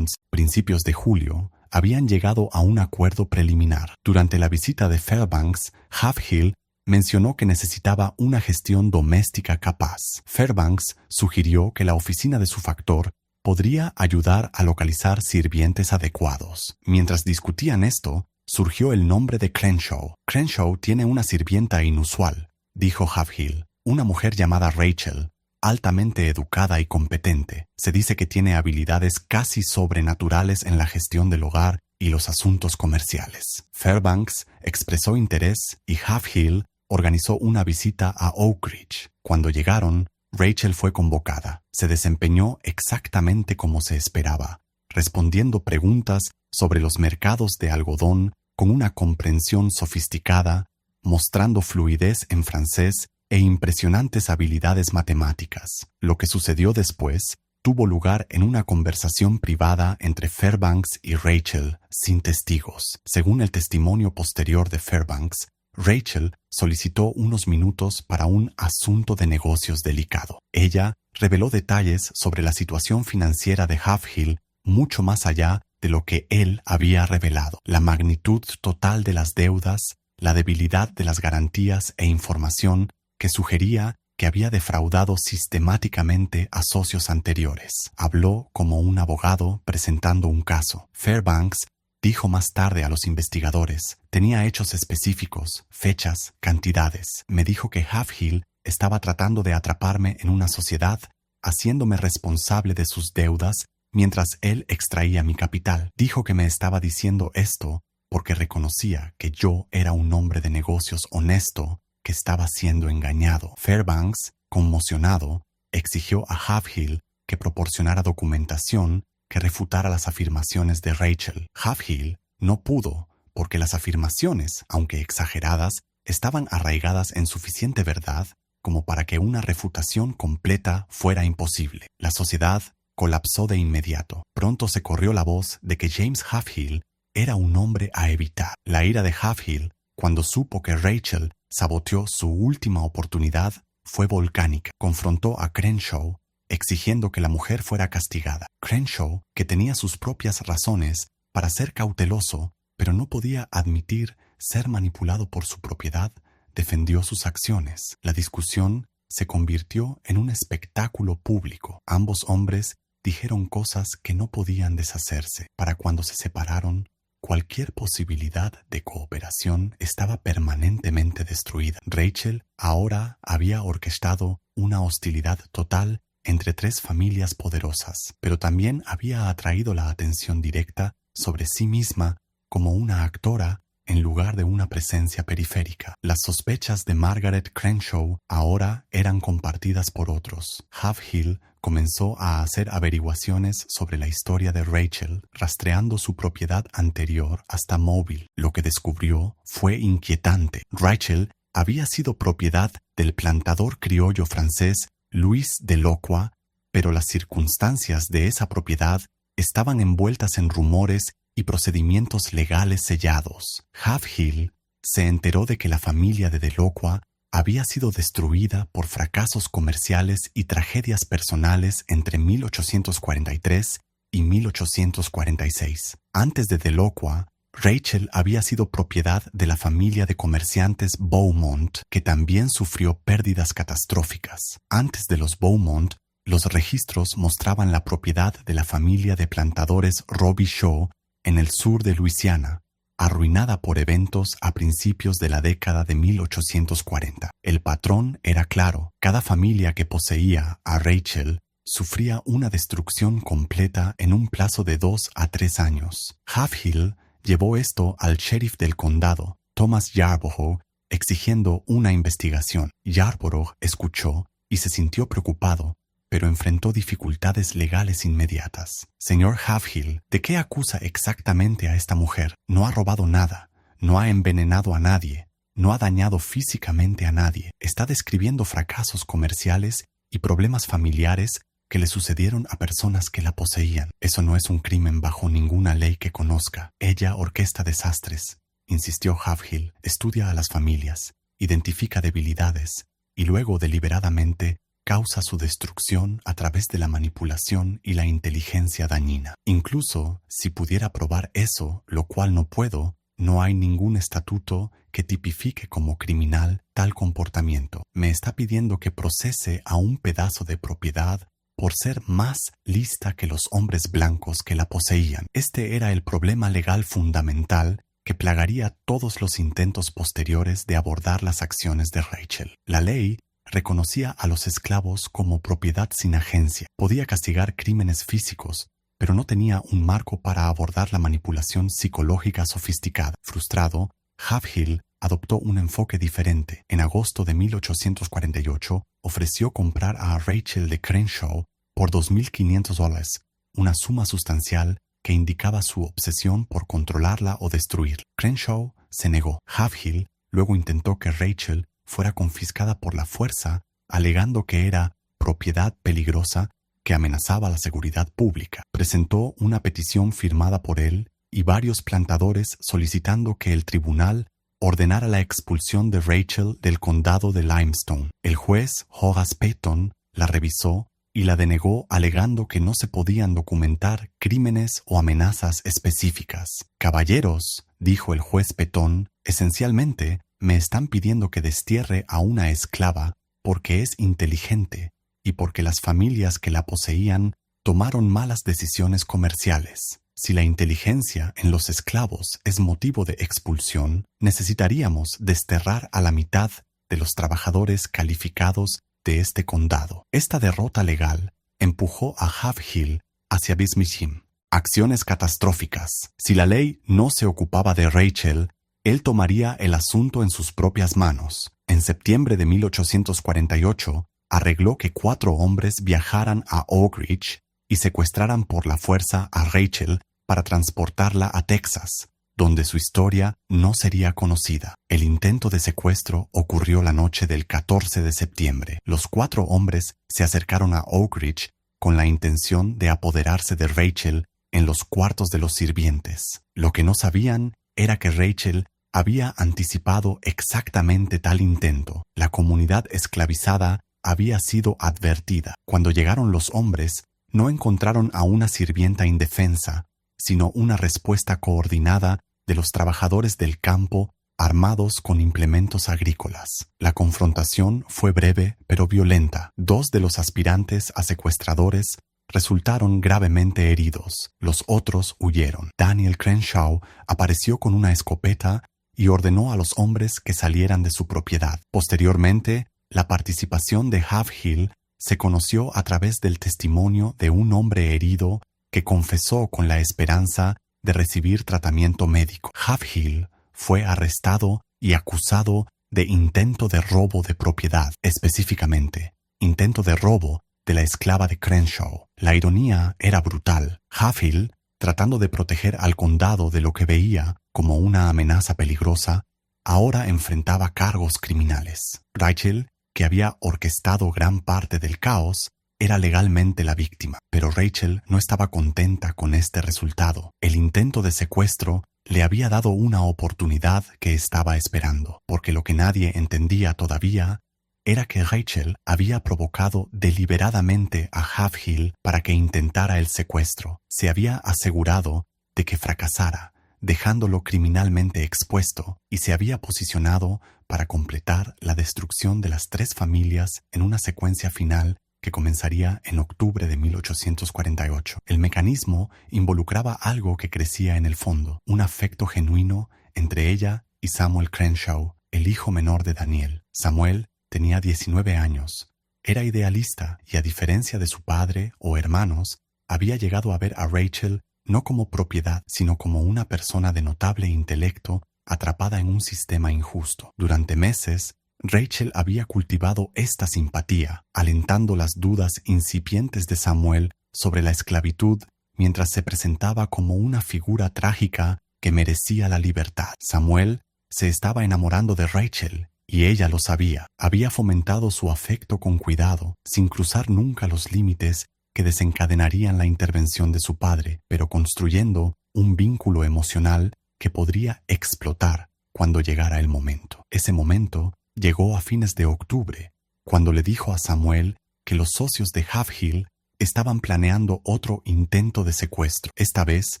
principios de julio, habían llegado a un acuerdo preliminar. Durante la visita de Fairbanks, Halfhill mencionó que necesitaba una gestión doméstica capaz. Fairbanks sugirió que la oficina de su factor podría ayudar a localizar sirvientes adecuados. Mientras discutían esto, surgió el nombre de Crenshaw. Crenshaw tiene una sirvienta inusual, dijo Halfhill, una mujer llamada Rachel, altamente educada y competente. Se dice que tiene habilidades casi sobrenaturales en la gestión del hogar y los asuntos comerciales. Fairbanks expresó interés y Halfhill organizó una visita a Oak Ridge. Cuando llegaron, Rachel fue convocada. Se desempeñó exactamente como se esperaba, respondiendo preguntas sobre los mercados de algodón con una comprensión sofisticada, mostrando fluidez en francés e impresionantes habilidades matemáticas. Lo que sucedió después tuvo lugar en una conversación privada entre Fairbanks y Rachel, sin testigos. Según el testimonio posterior de Fairbanks, Rachel solicitó unos minutos para un asunto de negocios delicado. Ella reveló detalles sobre la situación financiera de Halfhill mucho más allá de lo que él había revelado. La magnitud total de las deudas, la debilidad de las garantías e información que sugería que había defraudado sistemáticamente a socios anteriores. Habló como un abogado presentando un caso. Fairbanks dijo más tarde a los investigadores: tenía hechos específicos, fechas, cantidades. Me dijo que Halfhill estaba tratando de atraparme en una sociedad, haciéndome responsable de sus deudas mientras él extraía mi capital. Dijo que me estaba diciendo esto porque reconocía que yo era un hombre de negocios honesto que estaba siendo engañado. Fairbanks, conmocionado, exigió a Halfhill que proporcionara documentación que refutara las afirmaciones de Rachel. Halfhill no pudo porque las afirmaciones, aunque exageradas, estaban arraigadas en suficiente verdad como para que una refutación completa fuera imposible. La sociedad colapsó de inmediato. Pronto se corrió la voz de que James Halfhill era un hombre a evitar. La ira de Halfhill, cuando supo que Rachel saboteó su última oportunidad, fue volcánica. Confrontó a Crenshaw, exigiendo que la mujer fuera castigada. Crenshaw, que tenía sus propias razones para ser cauteloso, pero no podía admitir ser manipulado por su propiedad, defendió sus acciones. La discusión se convirtió en un espectáculo público. Ambos hombres dijeron cosas que no podían deshacerse. Para cuando se separaron, cualquier posibilidad de cooperación estaba permanentemente destruida. Rachel ahora había orquestado una hostilidad total entre tres familias poderosas, pero también había atraído la atención directa sobre sí misma como una actora en lugar de una presencia periférica. Las sospechas de Margaret Crenshaw ahora eran compartidas por otros. Halfhill comenzó a hacer averiguaciones sobre la historia de Rachel, rastreando su propiedad anterior hasta Mobile. Lo que descubrió fue inquietante. Rachel había sido propiedad del plantador criollo francés Louis Delacroix, pero las circunstancias de esa propiedad estaban envueltas en rumores y procedimientos legales sellados. Halfhill se enteró de que la familia de Delacroix había sido destruida por fracasos comerciales y tragedias personales entre 1843 y 1846. Antes de Delacroix, Rachel había sido propiedad de la familia de comerciantes Beaumont, que también sufrió pérdidas catastróficas. Antes de los Beaumont, los registros mostraban la propiedad de la familia de plantadores Robichaud en el sur de Luisiana, arruinada por eventos a principios de la década de 1840. El patrón era claro: cada familia que poseía a Rachel sufría una destrucción completa en un plazo de 2 a 3 años. Halfhill llevó esto al sheriff del condado, Thomas Yarborough, exigiendo una investigación. Yarborough escuchó y se sintió preocupado, pero enfrentó dificultades legales inmediatas. Señor Halfhill, ¿de qué acusa exactamente a esta mujer? No ha robado nada, no ha envenenado a nadie, no ha dañado físicamente a nadie. Está describiendo fracasos comerciales y problemas familiares que le sucedieron a personas que la poseían. Eso no es un crimen bajo ninguna ley que conozca. Ella orquesta desastres, insistió Halfhill. Estudia a las familias, identifica debilidades y luego deliberadamente causa su destrucción a través de la manipulación y la inteligencia dañina. Incluso si pudiera probar eso, lo cual no puedo, no hay ningún estatuto que tipifique como criminal tal comportamiento. Me está pidiendo que procese a un pedazo de propiedad por ser más lista que los hombres blancos que la poseían. Este era el problema legal fundamental que plagaría todos los intentos posteriores de abordar las acciones de Rachel. La ley reconocía a los esclavos como propiedad sin agencia. Podía castigar crímenes físicos, pero no tenía un marco para abordar la manipulación psicológica sofisticada. Frustrado, Halfhill adoptó un enfoque diferente. En agosto de 1848, ofreció comprar a Rachel de Crenshaw por $2,500, una suma sustancial que indicaba su obsesión por controlarla o destruirla. Crenshaw se negó. Halfhill luego intentó que Rachel fuera confiscada por la fuerza, alegando que era propiedad peligrosa que amenazaba la seguridad pública. Presentó una petición firmada por él y varios plantadores solicitando que el tribunal ordenara la expulsión de Rachel del condado de Limestone. El juez Horace Peyton la revisó y la denegó alegando que no se podían documentar crímenes o amenazas específicas. «Caballeros», dijo el juez Peyton, «esencialmente me están pidiendo que destierre a una esclava porque es inteligente y porque las familias que la poseían tomaron malas decisiones comerciales. Si la inteligencia en los esclavos es motivo de expulsión, necesitaríamos desterrar a la mitad de los trabajadores calificados de este condado». Esta derrota legal empujó a Hav-Hill hacia Bismithim. Acciones catastróficas. Si la ley no se ocupaba de Rachel, él tomaría el asunto en sus propias manos. En septiembre de 1848, arregló que 4 hombres viajaran a Oak Ridge y secuestraran por la fuerza a Rachel para transportarla a Texas, donde su historia no sería conocida. El intento de secuestro ocurrió la noche del 14 de septiembre. Los 4 hombres se acercaron a Oak Ridge con la intención de apoderarse de Rachel en los cuartos de los sirvientes. Lo que no sabían era que Rachel había anticipado exactamente tal intento. La comunidad esclavizada había sido advertida. Cuando llegaron los hombres, no encontraron a una sirvienta indefensa, sino una respuesta coordinada de los trabajadores del campo armados con implementos agrícolas. La confrontación fue breve pero violenta. 2 de los aspirantes a secuestradores resultaron gravemente heridos. Los otros huyeron. Daniel Crenshaw apareció con una escopeta y ordenó a los hombres que salieran de su propiedad. Posteriormente, la participación de Hav-Hill se conoció a través del testimonio de un hombre herido que confesó con la esperanza de recibir tratamiento médico. Hav-Hill fue arrestado y acusado de intento de robo de propiedad, específicamente, intento de robo de la esclava de Crenshaw. La ironía era brutal. Hav-Hill, tratando de proteger al condado de lo que veía como una amenaza peligrosa, ahora enfrentaba cargos criminales. Rachel, que había orquestado gran parte del caos, era legalmente la víctima, pero Rachel no estaba contenta con este resultado. El intento de secuestro le había dado una oportunidad que estaba esperando, porque lo que nadie entendía todavía era que Rachel había provocado deliberadamente a Hav-Hill para que intentara el secuestro. Se había asegurado de que fracasara, dejándolo criminalmente expuesto, y se había posicionado para completar la destrucción de las 3 familias en una secuencia final que comenzaría en octubre de 1848. El mecanismo involucraba algo que crecía en el fondo, un afecto genuino entre ella y Samuel Crenshaw, el hijo menor de Daniel. Samuel tenía 19 años, era idealista y, a diferencia de su padre o hermanos, había llegado a ver a Rachel no como propiedad, sino como una persona de notable intelecto atrapada en un sistema injusto. Durante meses, Rachel había cultivado esta simpatía, alentando las dudas incipientes de Samuel sobre la esclavitud mientras se presentaba como una figura trágica que merecía la libertad. Samuel se estaba enamorando de Rachel y ella lo sabía. Había fomentado su afecto con cuidado, sin cruzar nunca los límites que desencadenarían la intervención de su padre, pero construyendo un vínculo emocional que podría explotar cuando llegara el momento. Ese momento llegó a fines de octubre, cuando le dijo a Samuel que los socios de Hav-Hill estaban planeando otro intento de secuestro, esta vez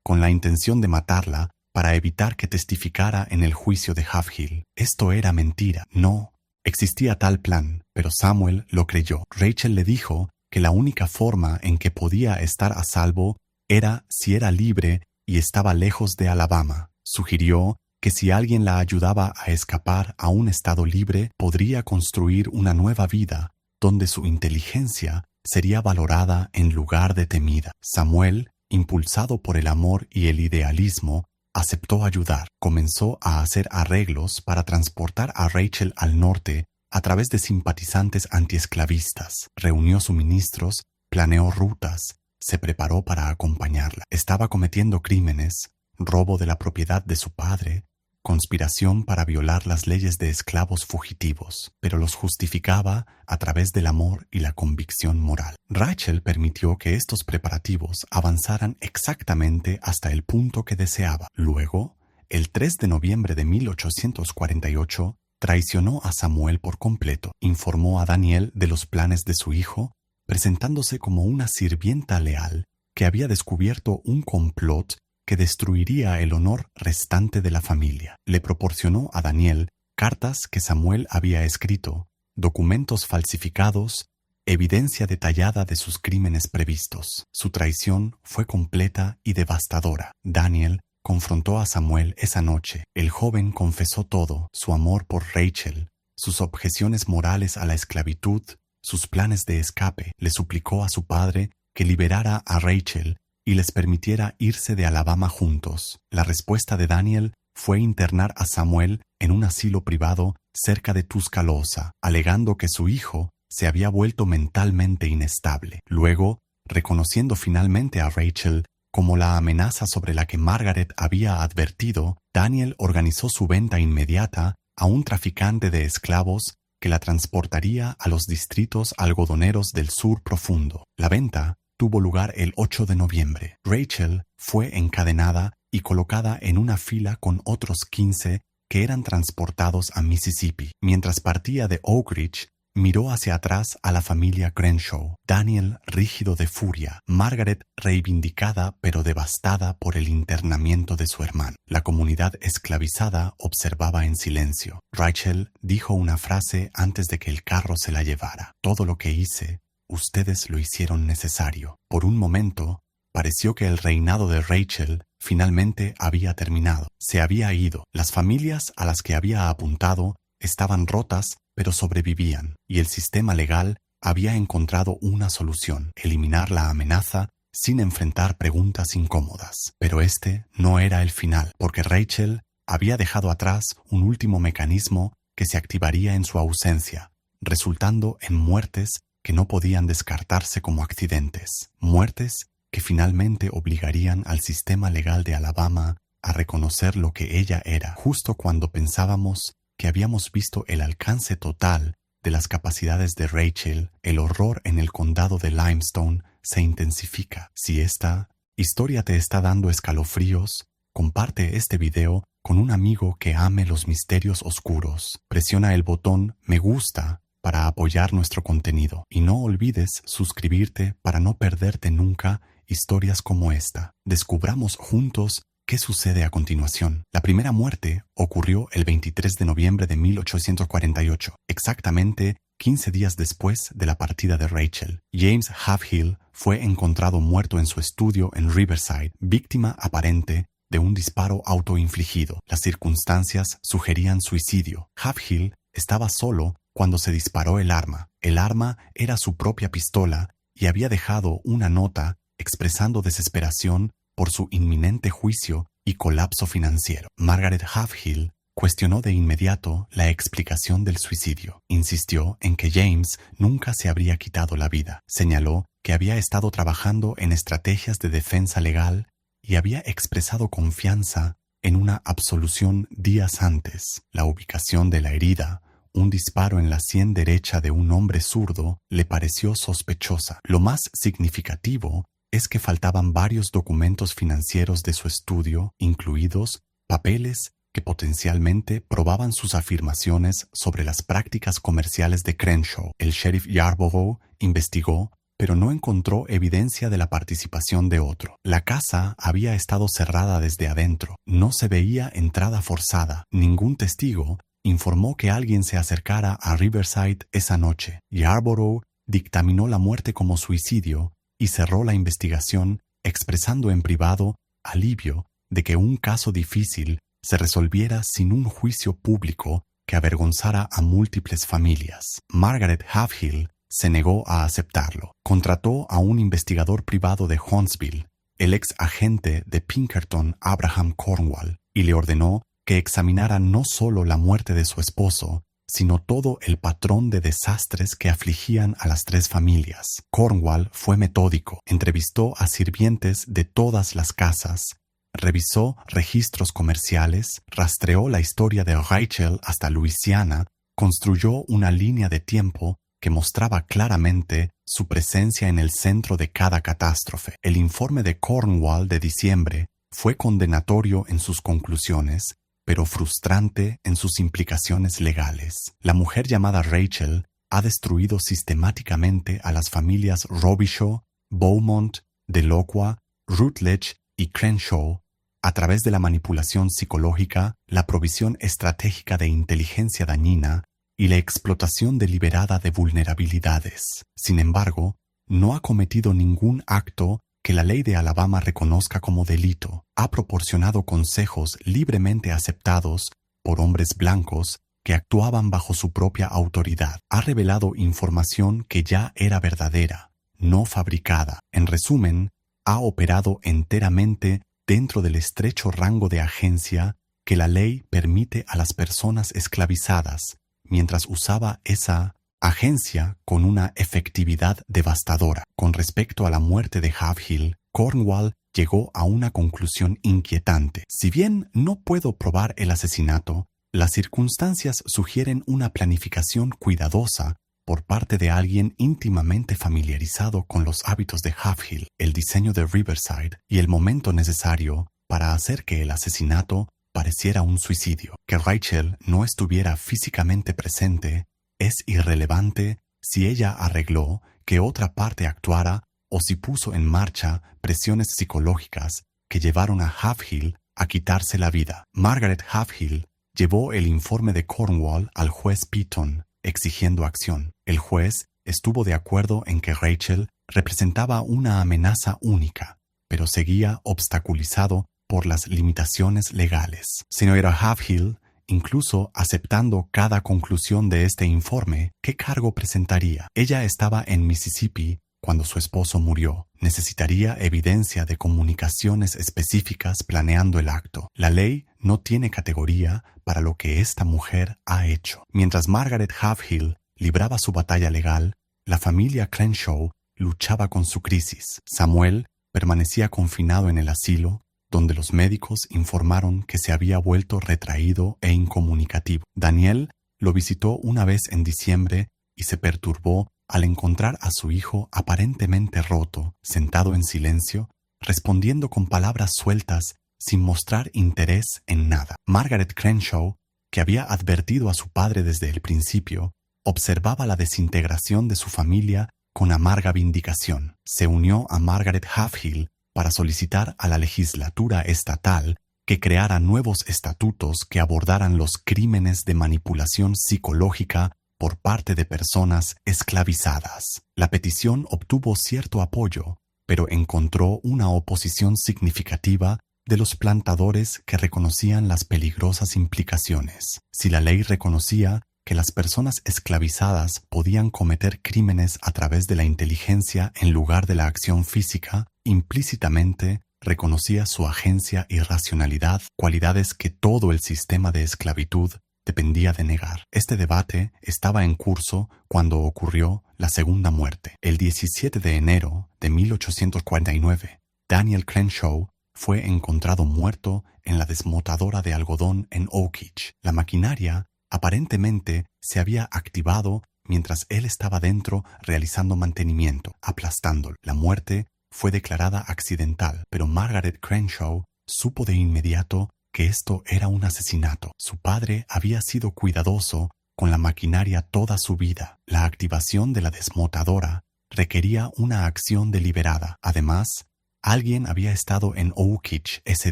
con la intención de matarla para evitar que testificara en el juicio de Hav-Hill. Esto era mentira. No existía tal plan, pero Samuel lo creyó. Rachel le dijo que la única forma en que podía estar a salvo era si era libre y estaba lejos de Alabama. Sugirió que si alguien la ayudaba a escapar a un estado libre, podría construir una nueva vida donde su inteligencia sería valorada en lugar de temida. Samuel, impulsado por el amor y el idealismo, aceptó ayudar. Comenzó a hacer arreglos para transportar a Rachel al norte a través de simpatizantes antiesclavistas. Reunió suministros, planeó rutas, se preparó para acompañarla. Estaba cometiendo crímenes, robo de la propiedad de su padre, conspiración para violar las leyes de esclavos fugitivos, pero los justificaba a través del amor y la convicción moral. Rachel permitió que estos preparativos avanzaran exactamente hasta el punto que deseaba. Luego, el 3 de noviembre de 1848, traicionó a Samuel por completo. Informó a Daniel de los planes de su hijo, presentándose como una sirvienta leal que había descubierto un complot que destruiría el honor restante de la familia. Le proporcionó a Daniel cartas que Samuel había escrito, documentos falsificados, evidencia detallada de sus crímenes previstos. Su traición fue completa y devastadora. Daniel confrontó a Samuel esa noche. El joven confesó todo: su amor por Rachel, sus objeciones morales a la esclavitud, sus planes de escape. Le suplicó a su padre que liberara a Rachel y les permitiera irse de Alabama juntos. La respuesta de Daniel fue internar a Samuel en un asilo privado cerca de Tuscaloosa, alegando que su hijo se había vuelto mentalmente inestable. Luego, reconociendo finalmente a Rachel como la amenaza sobre la que Margaret había advertido, Daniel organizó su venta inmediata a un traficante de esclavos que la transportaría a los distritos algodoneros del sur profundo. La venta tuvo lugar el 8 de noviembre. Rachel fue encadenada y colocada en una fila con otros 15 que eran transportados a Mississippi. Mientras partía de Oak Ridge, miró hacia atrás a la familia Crenshaw. Daniel rígido de furia, Margaret reivindicada pero devastada por el internamiento de su hermano. La comunidad esclavizada observaba en silencio. Rachel dijo una frase antes de que el carro se la llevara: todo lo que hice, ustedes lo hicieron necesario. Por un momento, pareció que el reinado de Rachel finalmente había terminado. Se había ido. Las familias a las que había apuntado estaban rotas, pero sobrevivían, y el sistema legal había encontrado una solución: eliminar la amenaza sin enfrentar preguntas incómodas. Pero este no era el final, porque Rachel había dejado atrás un último mecanismo que se activaría en su ausencia, resultando en muertes que no podían descartarse como accidentes, muertes que finalmente obligarían al sistema legal de Alabama a reconocer lo que ella era, justo cuando pensábamos que habíamos visto el alcance total de las capacidades de Rachel. El horror en el condado de Limestone se intensifica. Si esta historia te está dando escalofríos, comparte este video con un amigo que ame los misterios oscuros. Presiona el botón me gusta para apoyar nuestro contenido y no olvides suscribirte para no perderte nunca historias como esta. Descubramos juntos qué sucede a continuación. La primera muerte ocurrió el 23 de noviembre de 1848, exactamente 15 días después de la partida de Rachel. James Halfhill fue encontrado muerto en su estudio en Riverside, víctima aparente de un disparo autoinfligido. Las circunstancias sugerían suicidio. Halfhill estaba solo cuando se disparó el arma. El arma era su propia pistola y había dejado una nota expresando desesperación por su inminente juicio y colapso financiero. Margaret Halfhill cuestionó de inmediato la explicación del suicidio. Insistió en que James nunca se habría quitado la vida. Señaló que había estado trabajando en estrategias de defensa legal y había expresado confianza en una absolución días antes. La ubicación de la herida, un disparo en la sien derecha de un hombre zurdo, le pareció sospechosa. Lo más significativo es que faltaban varios documentos financieros de su estudio, incluidos papeles que potencialmente probaban sus afirmaciones sobre las prácticas comerciales de Crenshaw. El sheriff Yarborough investigó, pero no encontró evidencia de la participación de otro. La casa había estado cerrada desde adentro. No se veía entrada forzada. Ningún testigo informó que alguien se acercara a Riverside esa noche. Yarborough dictaminó la muerte como suicidio y cerró la investigación, expresando en privado alivio de que un caso difícil se resolviera sin un juicio público que avergonzara a múltiples familias. Margaret Halfhill se negó a aceptarlo. Contrató a un investigador privado de Huntsville, el ex agente de Pinkerton Abraham Cornwall, y le ordenó que examinara no solo la muerte de su esposo, sino todo el patrón de desastres que afligían a las tres familias. Cornwall fue metódico, entrevistó a sirvientes de todas las casas revisó registros comerciales, rastreó la historia de Rachel hasta Luisiana, construyó una línea de tiempo que mostraba claramente su presencia en el centro de cada catástrofe. El informe de Cornwall de diciembre fue condenatorio en sus conclusiones, pero frustrante en sus implicaciones legales. La mujer llamada Rachel ha destruido sistemáticamente a las familias Robichaud, Beaumont, Delacroix, Rutledge y Crenshaw a través de la manipulación psicológica, la provisión estratégica de inteligencia dañina y la explotación deliberada de vulnerabilidades. Sin embargo, no ha cometido ningún acto que la ley de Alabama reconozca como delito. Ha proporcionado consejos libremente aceptados por hombres blancos que actuaban bajo su propia autoridad. Ha revelado información que ya era verdadera, no fabricada. En resumen, ha operado enteramente dentro del estrecho rango de agencia que la ley permite a las personas esclavizadas, mientras usaba esa agencia con una efectividad devastadora. Con respecto a la muerte de Halfhill, Cornwall llegó a una conclusión inquietante. Si bien no puedo probar el asesinato, las circunstancias sugieren una planificación cuidadosa por parte de alguien íntimamente familiarizado con los hábitos de Halfhill, el diseño de Riverside y el momento necesario para hacer que el asesinato pareciera un suicidio. Que Rachel no estuviera físicamente presente es irrelevante si ella arregló que otra parte actuara o si puso en marcha presiones psicológicas que llevaron a Halfhill a quitarse la vida. Margaret Halfhill llevó el informe de Cornwall al juez Peaton, exigiendo acción. El juez estuvo de acuerdo en que Rachel representaba una amenaza única, pero seguía obstaculizado por las limitaciones legales. Señora Halfhill, incluso aceptando cada conclusión de este informe, ¿qué cargo presentaría? Ella estaba en Mississippi cuando su esposo murió. Necesitaría evidencia de comunicaciones específicas planeando el acto. La ley no tiene categoría para lo que esta mujer ha hecho. Mientras Margaret Halfhill libraba su batalla legal, la familia Crenshaw luchaba con su crisis. Samuel permanecía confinado en el asilo, donde los médicos informaron que se había vuelto retraído e incomunicativo. Daniel lo visitó una vez en diciembre y se perturbó al encontrar a su hijo aparentemente roto, sentado en silencio, respondiendo con palabras sueltas sin mostrar interés en nada. Margaret Crenshaw, que había advertido a su padre desde el principio, observaba la desintegración de su familia con amarga vindicación. Se unió a Margaret Halfhill para solicitar a la legislatura estatal que creara nuevos estatutos que abordaran los crímenes de manipulación psicológica por parte de personas esclavizadas. La petición obtuvo cierto apoyo, pero encontró una oposición significativa de los plantadores que reconocían las peligrosas implicaciones. Si la ley reconocía que las personas esclavizadas podían cometer crímenes a través de la inteligencia en lugar de la acción física, implícitamente reconocía su agencia y racionalidad, cualidades que todo el sistema de esclavitud dependía de negar. Este debate estaba en curso cuando ocurrió la segunda muerte. El 17 de enero de 1849, Daniel Crenshaw fue encontrado muerto en la desmotadora de algodón en Oakridge. La maquinaria aparentemente se había activado mientras él estaba dentro realizando mantenimiento, aplastándolo. La muerte fue declarada accidental, pero Margaret Crenshaw supo de inmediato que esto era un asesinato. Su padre había sido cuidadoso con la maquinaria toda su vida. La activación de la desmotadora requería una acción deliberada. Además, alguien había estado en Oakridge ese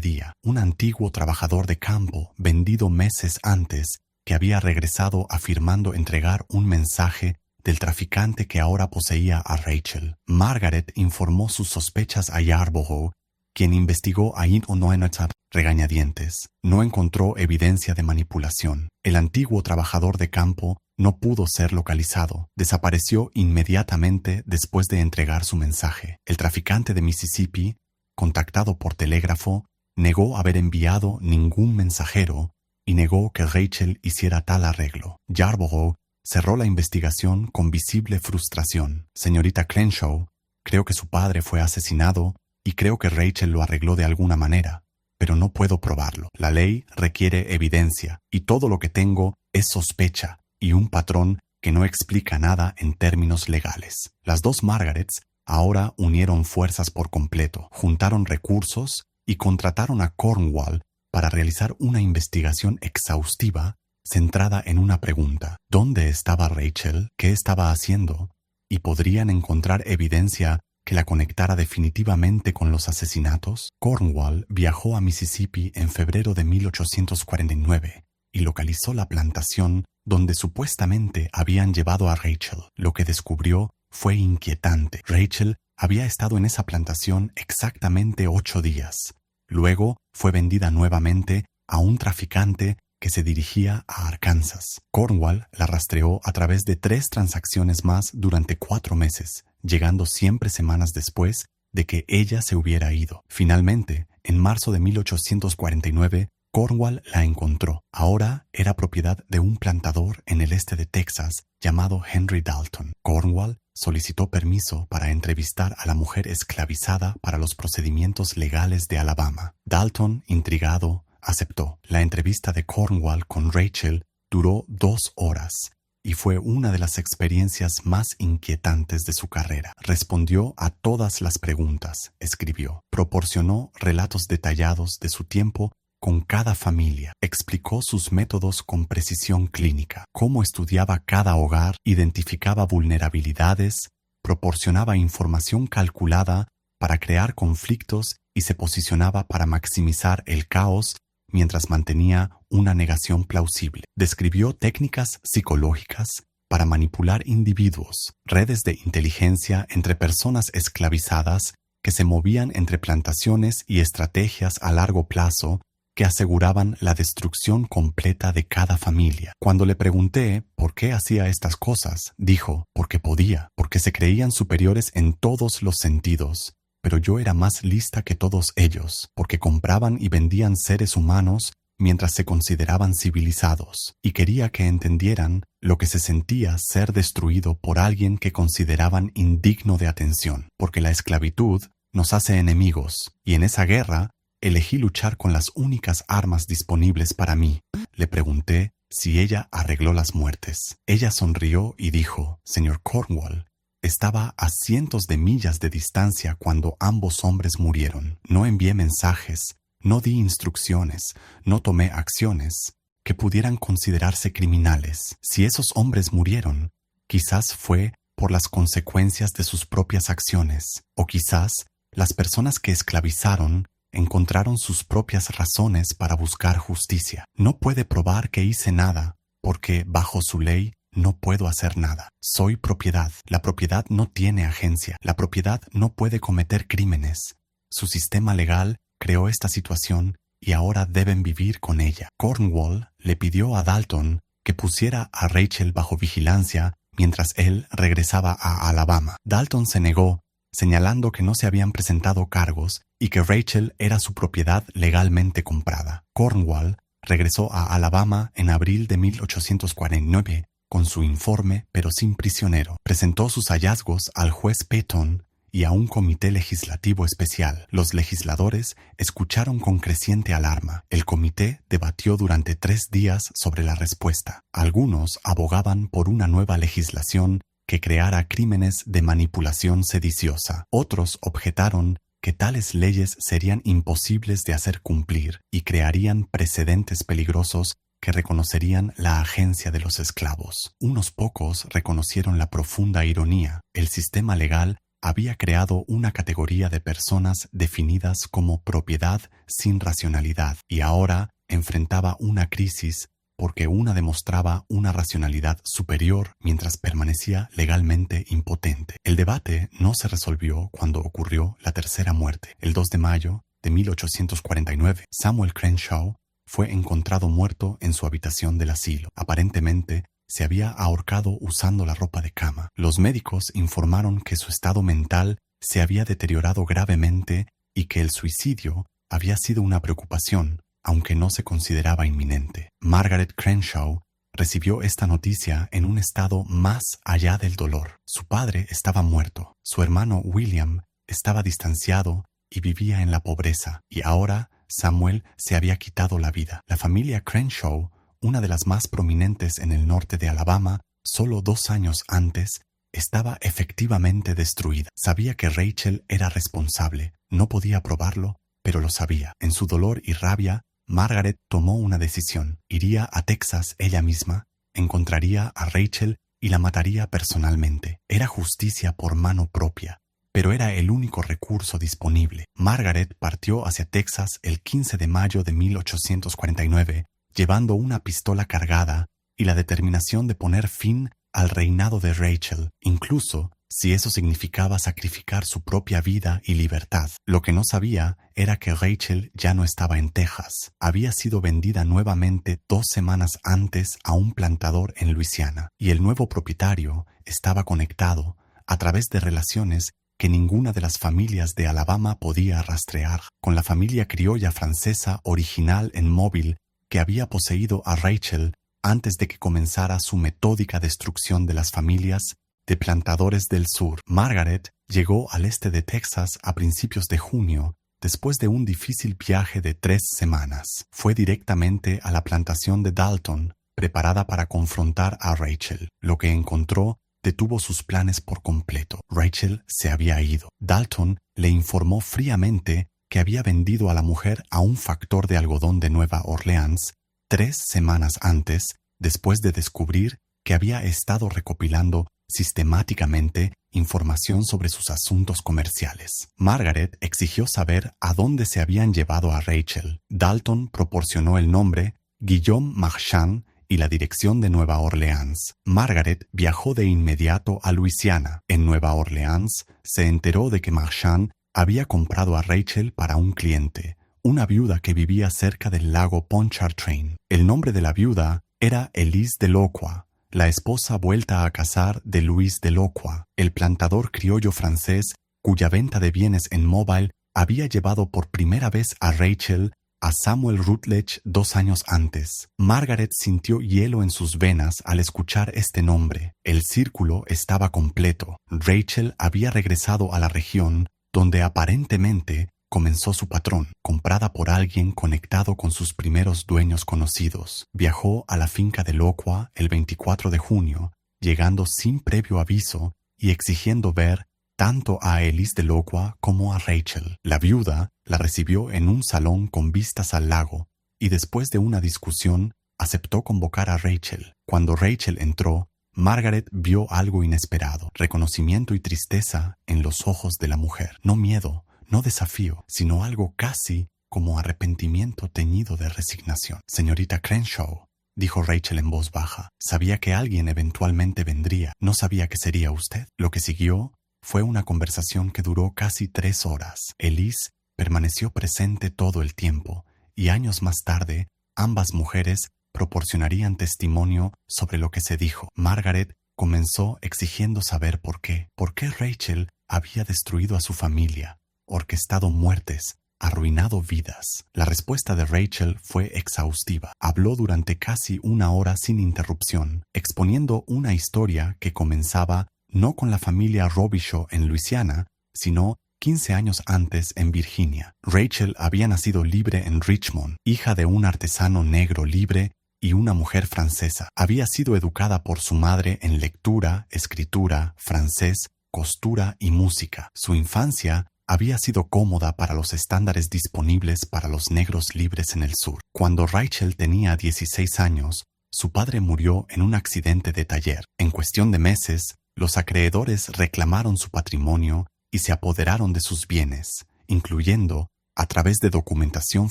día, un antiguo trabajador de campo vendido meses antes, que había regresado afirmando entregar un mensaje del traficante que ahora poseía a Rachel. Margaret informó sus sospechas a Yarborough, quien investigó a Inonoenachar regañadientes. No encontró evidencia de manipulación. El antiguo trabajador de campo no pudo ser localizado. Desapareció inmediatamente después de entregar su mensaje. El traficante de Mississippi, contactado por telégrafo, negó haber enviado ningún mensajero y negó que Rachel hiciera tal arreglo. Yarborough cerró la investigación con visible frustración. Señorita Crenshaw, creo que su padre fue asesinado y creo que Rachel lo arregló de alguna manera. pero no puedo probarlo. La ley requiere evidencia, y todo lo que tengo es sospecha y un patrón que no explica nada en términos legales. Las dos Margarets ahora unieron fuerzas por completo, juntaron recursos y contrataron a Cornwall para realizar una investigación exhaustiva centrada en una pregunta: ¿dónde estaba Rachel? ¿Qué estaba haciendo? ¿Y podrían encontrar evidencia que la conectara definitivamente con los asesinatos? Cornwall viajó a Mississippi en febrero de 1849 y localizó la plantación donde supuestamente habían llevado a Rachel. Lo que descubrió fue inquietante. Rachel había estado en esa plantación exactamente 8 días. Luego fue vendida nuevamente a un traficante que se dirigía a Arkansas. Cornwall la rastreó a través de 3 transacciones más durante 4 meses, llegando siempre semanas después de que ella se hubiera ido. Finalmente, en marzo de 1849, Cornwall la encontró. Ahora era propiedad de un plantador en el este de Texas llamado Henry Dalton. Cornwall solicitó permiso para entrevistar a la mujer esclavizada para los procedimientos legales de Alabama. Dalton, intrigado, aceptó. La entrevista de Cornwall con Rachel duró 2 horas y fue una de las experiencias más inquietantes de su carrera. Respondió a todas las preguntas, escribió. Proporcionó relatos detallados de su tiempo con cada familia, explicó sus métodos con precisión clínica, cómo estudiaba cada hogar, identificaba vulnerabilidades, proporcionaba información calculada para crear conflictos y se posicionaba para maximizar el caos mientras mantenía una negación plausible. Describió técnicas psicológicas para manipular individuos, redes de inteligencia entre personas esclavizadas que se movían entre plantaciones y estrategias a largo plazo que aseguraban la destrucción completa de cada familia. Cuando le pregunté por qué hacía estas cosas, dijo: porque podía, porque se creían superiores en todos los sentidos, pero yo era más lista que todos ellos, porque compraban y vendían seres humanos mientras se consideraban civilizados, y quería que entendieran lo que se sentía ser destruido por alguien que consideraban indigno de atención, porque la esclavitud nos hace enemigos, y en esa guerra elegí luchar con las únicas armas disponibles para mí. Le pregunté si ella arregló las muertes. Ella sonrió y dijo: señor Cornwall, estaba a cientos de millas de distancia cuando ambos hombres murieron. No envié mensajes, no di instrucciones, no tomé acciones que pudieran considerarse criminales. Si esos hombres murieron, quizás fue por las consecuencias de sus propias acciones, o quizás las personas que esclavizaron encontraron sus propias razones para buscar justicia. No puede probar que hice nada, porque bajo su ley no puedo hacer nada. Soy propiedad. La propiedad no tiene agencia. La propiedad no puede cometer crímenes. Su sistema legal creó esta situación y ahora deben vivir con ella. Cornwall le pidió a Dalton que pusiera a Rachel bajo vigilancia mientras él regresaba a Alabama. Dalton se negó, señalando que no se habían presentado cargos y que Rachel era su propiedad legalmente comprada. Cornwall regresó a Alabama en abril de 1849 con su informe, pero sin prisionero. Presentó sus hallazgos al juez Peyton y a un comité legislativo especial. Los legisladores escucharon con creciente alarma. El comité debatió durante 3 días sobre la respuesta. Algunos abogaban por una nueva legislación que creara crímenes de manipulación sediciosa. Otros objetaron que tales leyes serían imposibles de hacer cumplir y crearían precedentes peligrosos que reconocerían la agencia de los esclavos. Unos pocos reconocieron la profunda ironía. El sistema legal había creado una categoría de personas definidas como propiedad sin racionalidad y ahora enfrentaba una crisis porque una demostraba una racionalidad superior mientras permanecía legalmente impotente. El debate no se resolvió cuando ocurrió la tercera muerte. El 2 de mayo de 1849, Samuel Crenshaw fue encontrado muerto en su habitación del asilo. Aparentemente, se había ahorcado usando la ropa de cama. Los médicos informaron que su estado mental se había deteriorado gravemente y que el suicidio había sido una preocupación, aunque no se consideraba inminente. Margaret Crenshaw recibió esta noticia en un estado más allá del dolor. Su padre estaba muerto, su hermano William estaba distanciado y vivía en la pobreza, y ahora Samuel se había quitado la vida. La familia Crenshaw, una de las más prominentes en el norte de Alabama, solo 2 años antes, estaba efectivamente destruida. Sabía que Rachel era responsable. No podía probarlo, pero lo sabía. En su dolor y rabia, Margaret tomó una decisión. Iría a Texas ella misma, encontraría a Rachel y la mataría personalmente. Era justicia por mano propia, pero era el único recurso disponible. Margaret partió hacia Texas el 15 de mayo de 1849, llevando una pistola cargada y la determinación de poner fin al reinado de Rachel, incluso si eso significaba sacrificar su propia vida y libertad. Lo que no sabía era que Rachel ya no estaba en Texas. Había sido vendida nuevamente 2 semanas antes a un plantador en Luisiana, y el nuevo propietario estaba conectado a través de relaciones que ninguna de las familias de Alabama podía rastrear, con la familia criolla francesa original en Mobile que había poseído a Rachel antes de que comenzara su metódica destrucción de las familias de plantadores del sur. Margaret llegó al este de Texas a principios de junio, después de un difícil viaje de 3 semanas. Fue directamente a la plantación de Dalton, preparada para confrontar a Rachel. Lo que encontró detuvo sus planes por completo. Rachel se había ido. Dalton le informó fríamente que había vendido a la mujer a un factor de algodón de Nueva Orleans 3 semanas antes, después de descubrir que había estado recopilando sistemáticamente información sobre sus asuntos comerciales. Margaret exigió saber a dónde se habían llevado a Rachel. Dalton proporcionó el nombre Guillaume Marchand y la dirección de Nueva Orleans. Margaret viajó de inmediato a Luisiana. En Nueva Orleans se enteró de que Marchand había comprado a Rachel para un cliente, una viuda que vivía cerca del lago Pontchartrain. El nombre de la viuda era Elise Delacroix, la esposa vuelta a casar de Louis Delacroix, el plantador criollo francés cuya venta de bienes en Mobile había llevado por primera vez a Rachel a Samuel Rutledge 2 años antes. Margaret sintió hielo en sus venas al escuchar este nombre. El círculo estaba completo. Rachel había regresado a la región donde aparentemente comenzó su patrón, comprada por alguien conectado con sus primeros dueños conocidos. Viajó a la finca de Delacroix el 24 de junio, llegando sin previo aviso y exigiendo ver tanto a Elise Delacroix como a Rachel. La viuda la recibió en un salón con vistas al lago y después de una discusión aceptó convocar a Rachel. Cuando Rachel entró, Margaret vio algo inesperado, reconocimiento y tristeza en los ojos de la mujer. No miedo, no desafío, sino algo casi como arrepentimiento teñido de resignación. Señorita Crenshaw, dijo Rachel en voz baja, sabía que alguien eventualmente vendría. No sabía que sería usted. Lo que siguió fue una conversación que duró casi 3 horas. Elise permaneció presente todo el tiempo, y años más tarde, ambas mujeres proporcionarían testimonio sobre lo que se dijo. Margaret comenzó exigiendo saber por qué Rachel había destruido a su familia, orquestado muertes, arruinado vidas. La respuesta de Rachel fue exhaustiva. Habló durante casi 1 hora sin interrupción, exponiendo una historia que comenzaba no con la familia Robichaud en Luisiana, sino 15 años antes en Virginia. Rachel había nacido libre en Richmond, hija de un artesano negro libre y una mujer francesa. Había sido educada por su madre en lectura, escritura, francés, costura y música. Su infancia había sido cómoda para los estándares disponibles para los negros libres en el sur. Cuando Rachel tenía 16 años, su padre murió en un accidente de taller. En cuestión de meses, los acreedores reclamaron su patrimonio y se apoderaron de sus bienes, incluyendo, a través de documentación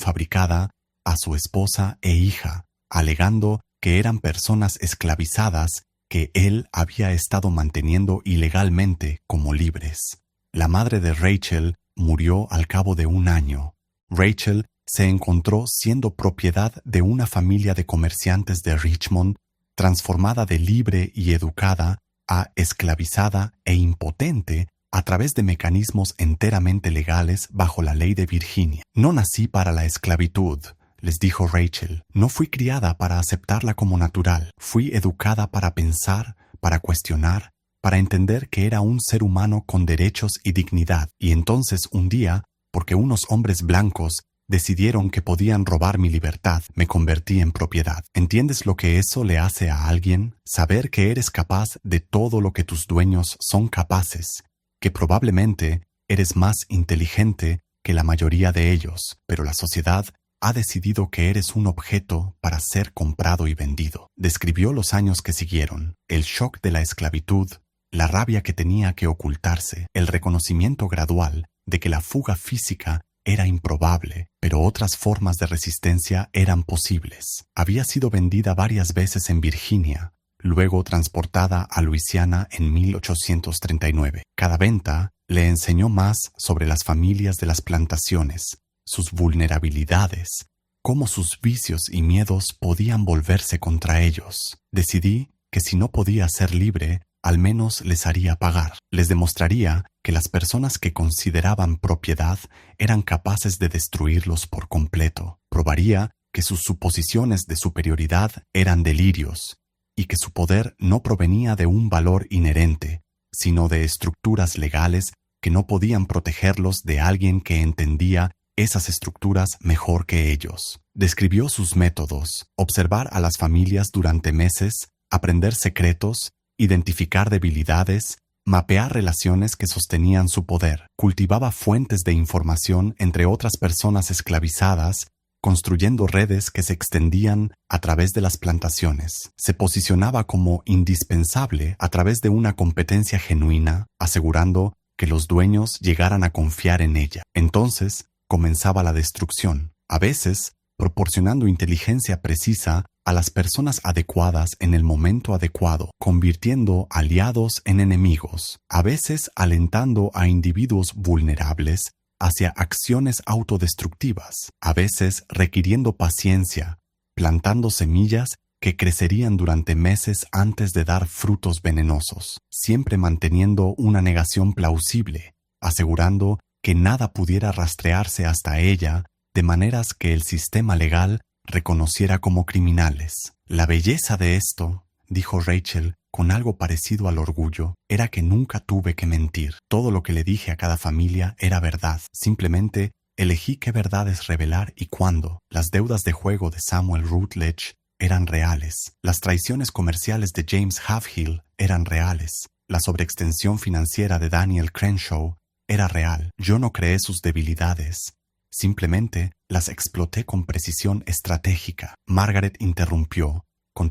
fabricada, a su esposa e hija, alegando que eran personas esclavizadas que él había estado manteniendo ilegalmente como libres. La madre de Rachel murió al cabo de 1 año. Rachel se encontró siendo propiedad de una familia de comerciantes de Richmond, transformada de libre y educada a esclavizada e impotente a través de mecanismos enteramente legales bajo la ley de Virginia. No nací para la esclavitud, les dijo Rachel. No fui criada para aceptarla como natural. Fui educada para pensar, para cuestionar, para entender que era un ser humano con derechos y dignidad. Y entonces un día, porque unos hombres blancos Decidieron que podían robar mi libertad, me convertí en propiedad. ¿Entiendes lo que eso le hace a alguien? Saber que eres capaz de todo lo que tus dueños son capaces, que probablemente eres más inteligente que la mayoría de ellos, pero la sociedad ha decidido que eres un objeto para ser comprado y vendido. Describió los años que siguieron, el shock de la esclavitud, la rabia que tenía que ocultarse, el reconocimiento gradual de que la fuga física era improbable, pero otras formas de resistencia eran posibles. Había sido vendida varias veces en Virginia, luego transportada a Luisiana en 1839. Cada venta le enseñó más sobre las familias de las plantaciones, sus vulnerabilidades, cómo sus vicios y miedos podían volverse contra ellos. Decidí que si no podía ser libre, al menos les haría pagar. Les demostraría que las personas que consideraban propiedad eran capaces de destruirlos por completo. Probaría que sus suposiciones de superioridad eran delirios y que su poder no provenía de un valor inherente, sino de estructuras legales que no podían protegerlos de alguien que entendía esas estructuras mejor que ellos. Describió sus métodos: observar a las familias durante meses, aprender secretos, identificar debilidades, mapear relaciones que sostenían su poder. Cultivaba fuentes de información entre otras personas esclavizadas, construyendo redes que se extendían a través de las plantaciones. Se posicionaba como indispensable a través de una competencia genuina, asegurando que los dueños llegaran a confiar en ella. Entonces comenzaba la destrucción, a veces proporcionando inteligencia precisa a las personas adecuadas en el momento adecuado, convirtiendo aliados en enemigos, a veces alentando a individuos vulnerables hacia acciones autodestructivas, a veces requiriendo paciencia, plantando semillas que crecerían durante meses antes de dar frutos venenosos, siempre manteniendo una negación plausible, asegurando que nada pudiera rastrearse hasta ella, de maneras que el sistema legal reconociera como criminales. La belleza de esto, dijo Rachel con algo parecido al orgullo, era que nunca tuve que mentir. Todo lo que le dije a cada familia era verdad. Simplemente elegí qué verdades revelar y cuándo. Las deudas de juego de Samuel Rutledge eran reales. Las traiciones comerciales de James Halfhill eran reales. La sobreextensión financiera de Daniel Crenshaw era real. Yo no creé sus debilidades. Simplemente las exploté con precisión estratégica. Margaret interrumpió, con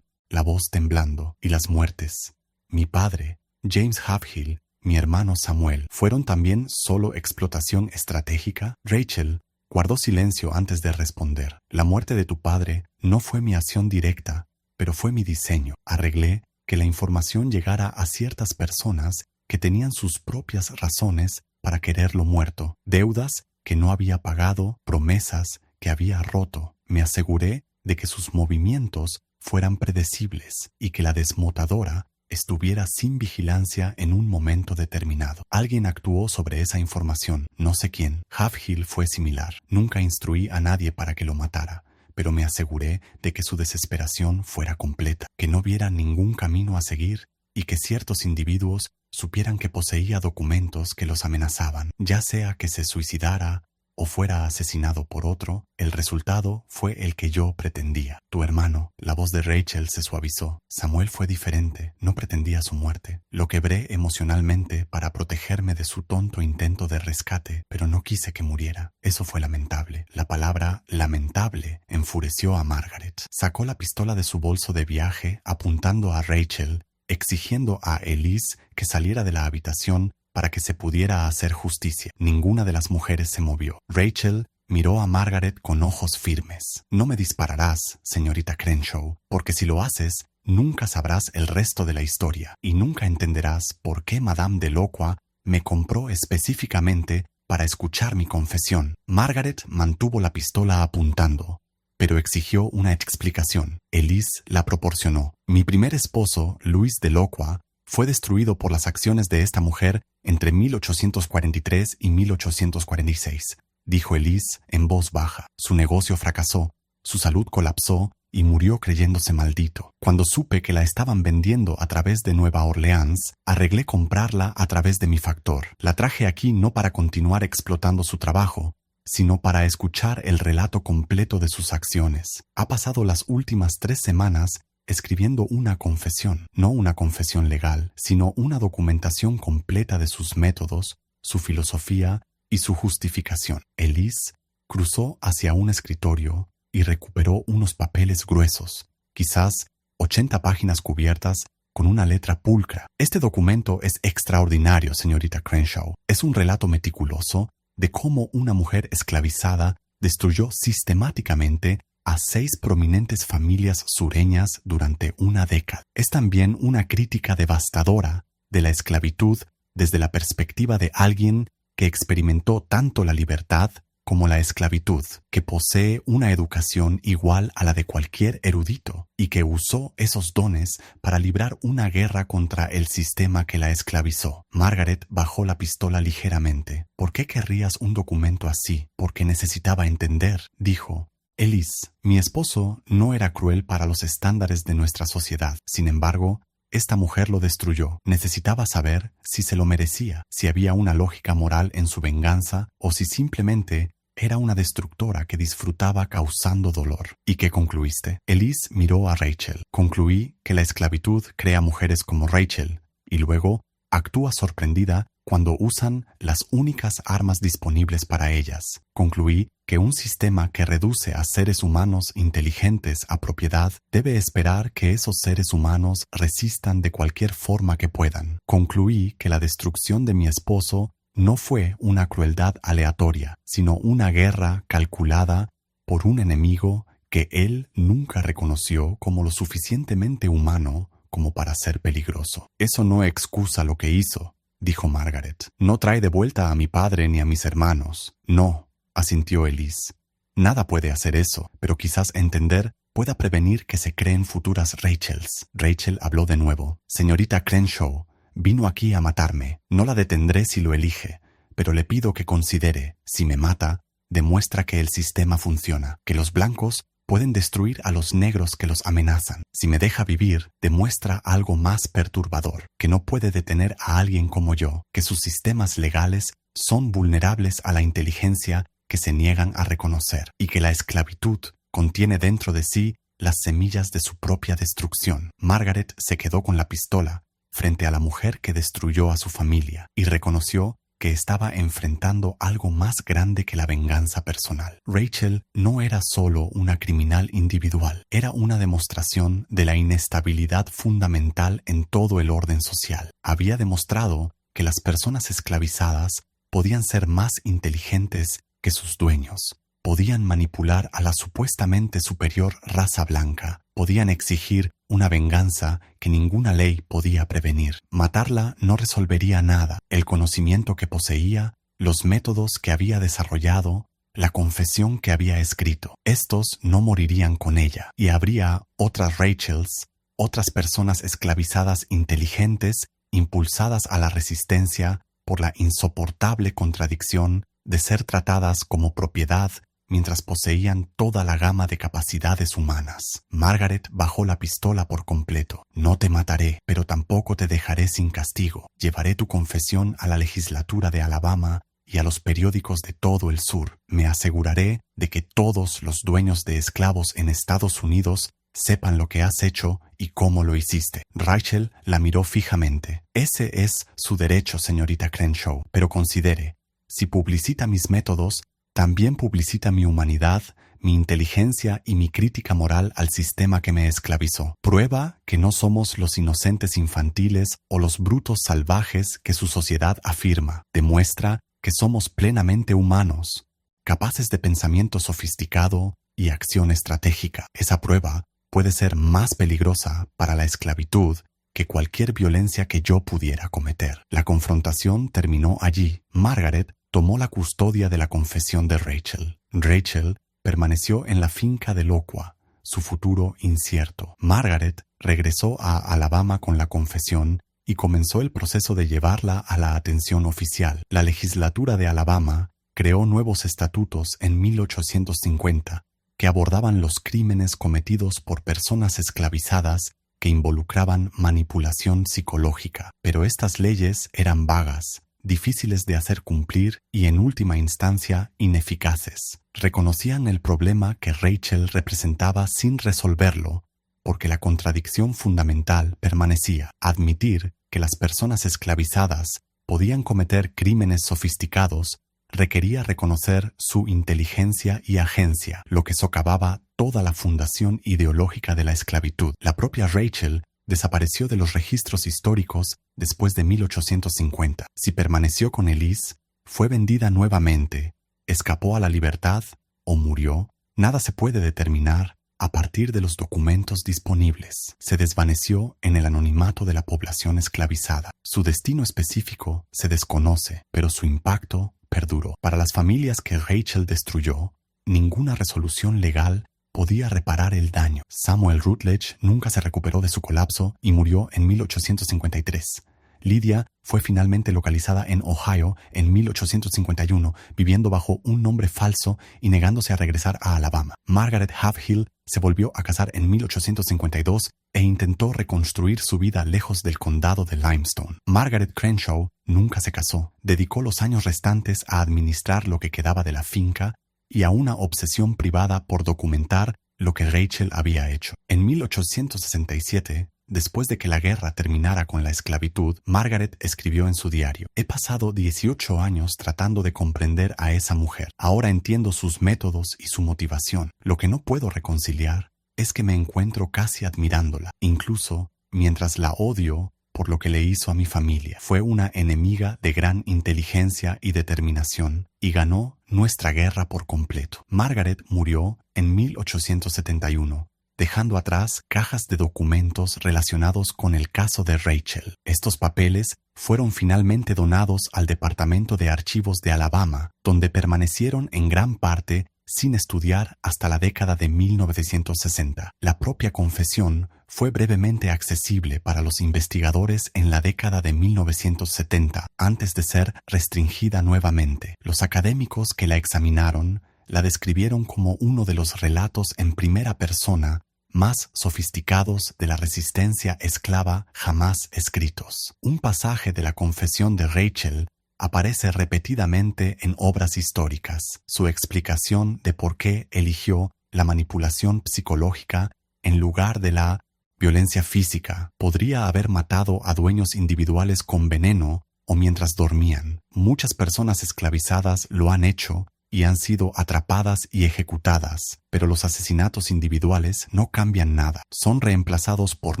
la voz temblando, y las muertes. Mi padre, James Halfhill, mi hermano Samuel, ¿fueron también solo explotación estratégica? Rachel guardó silencio antes de responder. La muerte de tu padre no fue mi acción directa, pero fue mi diseño. Arreglé que la información llegara a ciertas personas que tenían sus propias razones para quererlo muerto, deudas que no había pagado, promesas que había roto. Me aseguré de que sus movimientos fueran predecibles y que la desmotadora estuviera sin vigilancia en un momento determinado. Alguien actuó sobre esa información, no sé quién. Halfhill fue similar. Nunca instruí a nadie para que lo matara, pero me aseguré de que su desesperación fuera completa, que no viera ningún camino a seguir y que ciertos individuos supieran que poseía documentos que los amenazaban, ya sea que se suicidara o fuera asesinado por otro. El resultado fue el que yo pretendía. Tu hermano, la voz de Rachel se suavizó. Samuel fue diferente, no pretendía su muerte. Lo quebré emocionalmente para protegerme de su tonto intento de rescate, pero no quise que muriera. Eso fue lamentable. La palabra lamentable enfureció a Margaret. Sacó la pistola de su bolso de viaje, apuntando a Rachel, exigiendo a Elise que saliera de la habitación para que se pudiera hacer justicia. Ninguna de las mujeres se movió. Rachel miró a Margaret con ojos firmes. No me dispararás, señorita Crenshaw, porque si lo haces, nunca sabrás el resto de la historia y nunca entenderás por qué Madame Delacroix me compró específicamente para escuchar mi confesión. Margaret mantuvo la pistola apuntando, pero exigió una explicación. Elise la proporcionó. Mi primer esposo, Louis Delacroix, fue destruido por las acciones de esta mujer entre 1843 y 1846, dijo Elise en voz baja. Su negocio fracasó, su salud colapsó y murió creyéndose maldito. Cuando supe que la estaban vendiendo a través de Nueva Orleans, arreglé comprarla a través de mi factor. La traje aquí no para continuar explotando su trabajo, sino para escuchar el relato completo de sus acciones. Ha pasado las últimas 3 semanas escribiendo una confesión, no una confesión legal, sino una documentación completa de sus métodos, su filosofía y su justificación. Elise cruzó hacia un escritorio y recuperó unos papeles gruesos, quizás 80 páginas cubiertas con una letra pulcra. Este documento es extraordinario, señorita Crenshaw. Es un relato meticuloso de cómo una mujer esclavizada destruyó sistemáticamente a 6 prominentes familias sureñas durante una década. Es también una crítica devastadora de la esclavitud desde la perspectiva de alguien que experimentó tanto la libertad como la esclavitud, que posee una educación igual a la de cualquier erudito y que usó esos dones para librar una guerra contra el sistema que la esclavizó. Margaret bajó la pistola ligeramente. ¿Por qué querrías un documento así? Porque necesitaba entender, dijo. Elise, mi esposo no era cruel para los estándares de nuestra sociedad. Sin embargo, esta mujer lo destruyó. Necesitaba saber si se lo merecía, si había una lógica moral en su venganza o si simplemente era una destructora que disfrutaba causando dolor. ¿Y qué concluiste? Elise miró a Rachel. Concluí que la esclavitud crea mujeres como Rachel y luego actúa sorprendida cuando usan las únicas armas disponibles para ellas. Concluí que un sistema que reduce a seres humanos inteligentes a propiedad debe esperar que esos seres humanos resistan de cualquier forma que puedan. Concluí que la destrucción de mi esposo no fue una crueldad aleatoria, sino una guerra calculada por un enemigo que él nunca reconoció como lo suficientemente humano como para ser peligroso. Eso no excusa lo que hizo, dijo Margaret. No trae de vuelta a mi padre ni a mis hermanos. No, asintió Elise. Nada puede hacer eso, pero quizás entender pueda prevenir que se creen futuras Rachels. Rachel habló de nuevo. Señorita Crenshaw, vino aquí a matarme. No la detendré si lo elige, pero le pido que considere, si me mata, demuestra que el sistema funciona, que los blancos pueden destruir a los negros que los amenazan. Si me deja vivir, demuestra algo más perturbador, que no puede detener a alguien como yo, que sus sistemas legales son vulnerables a la inteligencia que se niegan a reconocer, y que la esclavitud contiene dentro de sí las semillas de su propia destrucción. Margaret se quedó con la pistola frente a la mujer que destruyó a su familia y reconoció que estaba enfrentando algo más grande que la venganza personal. Rachel no era solo una criminal individual, era una demostración de la inestabilidad fundamental en todo el orden social. Había demostrado que las personas esclavizadas podían ser más inteligentes que sus dueños, podían manipular a la supuestamente superior raza blanca, podían exigir una venganza que ninguna ley podía prevenir. Matarla no resolvería nada. El conocimiento que poseía, los métodos que había desarrollado, la confesión que había escrito, estos no morirían con ella, y habría otras Rachels, otras personas esclavizadas inteligentes, impulsadas a la resistencia por la insoportable contradicción de ser tratadas como propiedad mientras poseían toda la gama de capacidades humanas. Margaret bajó la pistola por completo. No te mataré, pero tampoco te dejaré sin castigo. Llevaré tu confesión a la legislatura de Alabama y a los periódicos de todo el sur. Me aseguraré de que todos los dueños de esclavos en Estados Unidos sepan lo que has hecho y cómo lo hiciste. Rachel la miró fijamente. Ese es su derecho, señorita Crenshaw, pero considere, si publicita mis métodos, también publicita mi humanidad, mi inteligencia y mi crítica moral al sistema que me esclavizó. Prueba que no somos los inocentes infantiles o los brutos salvajes que su sociedad afirma. Demuestra que somos plenamente humanos, capaces de pensamiento sofisticado y acción estratégica. Esa prueba puede ser más peligrosa para la esclavitud que cualquier violencia que yo pudiera cometer. La confrontación terminó allí. Margaret tomó la custodia de la confesión de Rachel. Rachel permaneció en la finca de Locua, su futuro incierto. Margaret regresó a Alabama con la confesión y comenzó el proceso de llevarla a la atención oficial. La legislatura de Alabama creó nuevos estatutos en 1850 que abordaban los crímenes cometidos por personas esclavizadas que involucraban manipulación psicológica. Pero estas leyes eran vagas, difíciles de hacer cumplir y en última instancia ineficaces. Reconocían el problema que Rachel representaba sin resolverlo, porque la contradicción fundamental permanecía: admitir que las personas esclavizadas podían cometer crímenes sofisticados requería reconocer su inteligencia y agencia, lo que socavaba toda la fundación ideológica de la esclavitud. La propia Rachel desapareció de los registros históricos después de 1850. Si permaneció con Elise, fue vendida nuevamente, escapó a la libertad o murió, nada se puede determinar a partir de los documentos disponibles. Se desvaneció en el anonimato de la población esclavizada. Su destino específico se desconoce, pero su impacto perduró. Para las familias que Rachel destruyó, ninguna resolución legal podía reparar el daño. Samuel Rutledge nunca se recuperó de su colapso y murió en 1853. Lydia fue finalmente localizada en Ohio en 1851, viviendo bajo un nombre falso y negándose a regresar a Alabama. Margaret Halfhill se volvió a casar en 1852 e intentó reconstruir su vida lejos del condado de Limestone. Margaret Crenshaw nunca se casó, dedicó los años restantes a administrar lo que quedaba de la finca y a una obsesión privada por documentar lo que Rachel había hecho. En 1867, después de que la guerra terminara con la esclavitud, Margaret escribió en su diario: «He pasado 18 años tratando de comprender a esa mujer. Ahora entiendo sus métodos y su motivación. Lo que no puedo reconciliar es que me encuentro casi admirándola, incluso mientras la odio por lo que le hizo a mi familia. Fue una enemiga de gran inteligencia y determinación, y ganó nuestra guerra por completo». Margaret murió en 1871. Dejando atrás cajas de documentos relacionados con el caso de Rachel. Estos papeles fueron finalmente donados al Departamento de Archivos de Alabama, donde permanecieron en gran parte sin estudiar hasta la década de 1960. La propia confesión fue brevemente accesible para los investigadores en la década de 1970, antes de ser restringida nuevamente. Los académicos que la examinaron la describieron como uno de los relatos en primera persona más sofisticados de la resistencia esclava jamás escritos. Un pasaje de la confesión de Rachel aparece repetidamente en obras históricas. Su explicación de por qué eligió la manipulación psicológica en lugar de la violencia física. Podría haber matado a dueños individuales con veneno o mientras dormían. Muchas personas esclavizadas lo han hecho y han sido atrapadas y ejecutadas, pero los asesinatos individuales no cambian nada. Son reemplazados por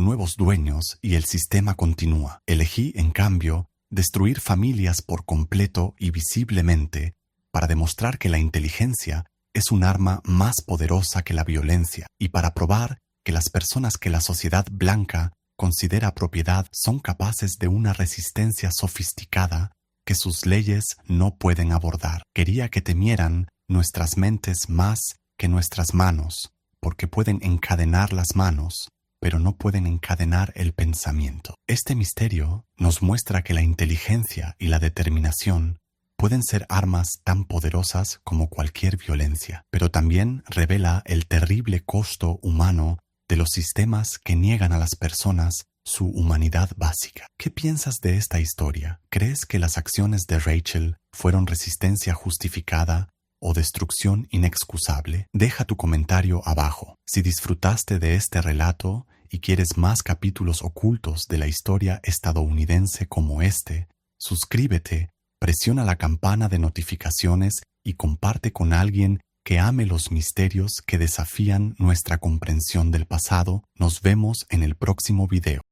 nuevos dueños y el sistema continúa. Elegí, en cambio, destruir familias por completo y visiblemente para demostrar que la inteligencia es un arma más poderosa que la violencia y para probar que las personas que la sociedad blanca considera propiedad son capaces de una resistencia sofisticada que sus leyes no pueden abordar. Quería que temieran nuestras mentes más que nuestras manos, porque pueden encadenar las manos, pero no pueden encadenar el pensamiento. Este misterio nos muestra que la inteligencia y la determinación pueden ser armas tan poderosas como cualquier violencia, pero también revela el terrible costo humano de los sistemas que niegan a las personas su humanidad básica. ¿Qué piensas de esta historia? ¿Crees que las acciones de Rachel fueron resistencia justificada o destrucción inexcusable? Deja tu comentario abajo. Si disfrutaste de este relato y quieres más capítulos ocultos de la historia estadounidense como este, suscríbete, presiona la campana de notificaciones y comparte con alguien que ame los misterios que desafían nuestra comprensión del pasado. Nos vemos en el próximo video.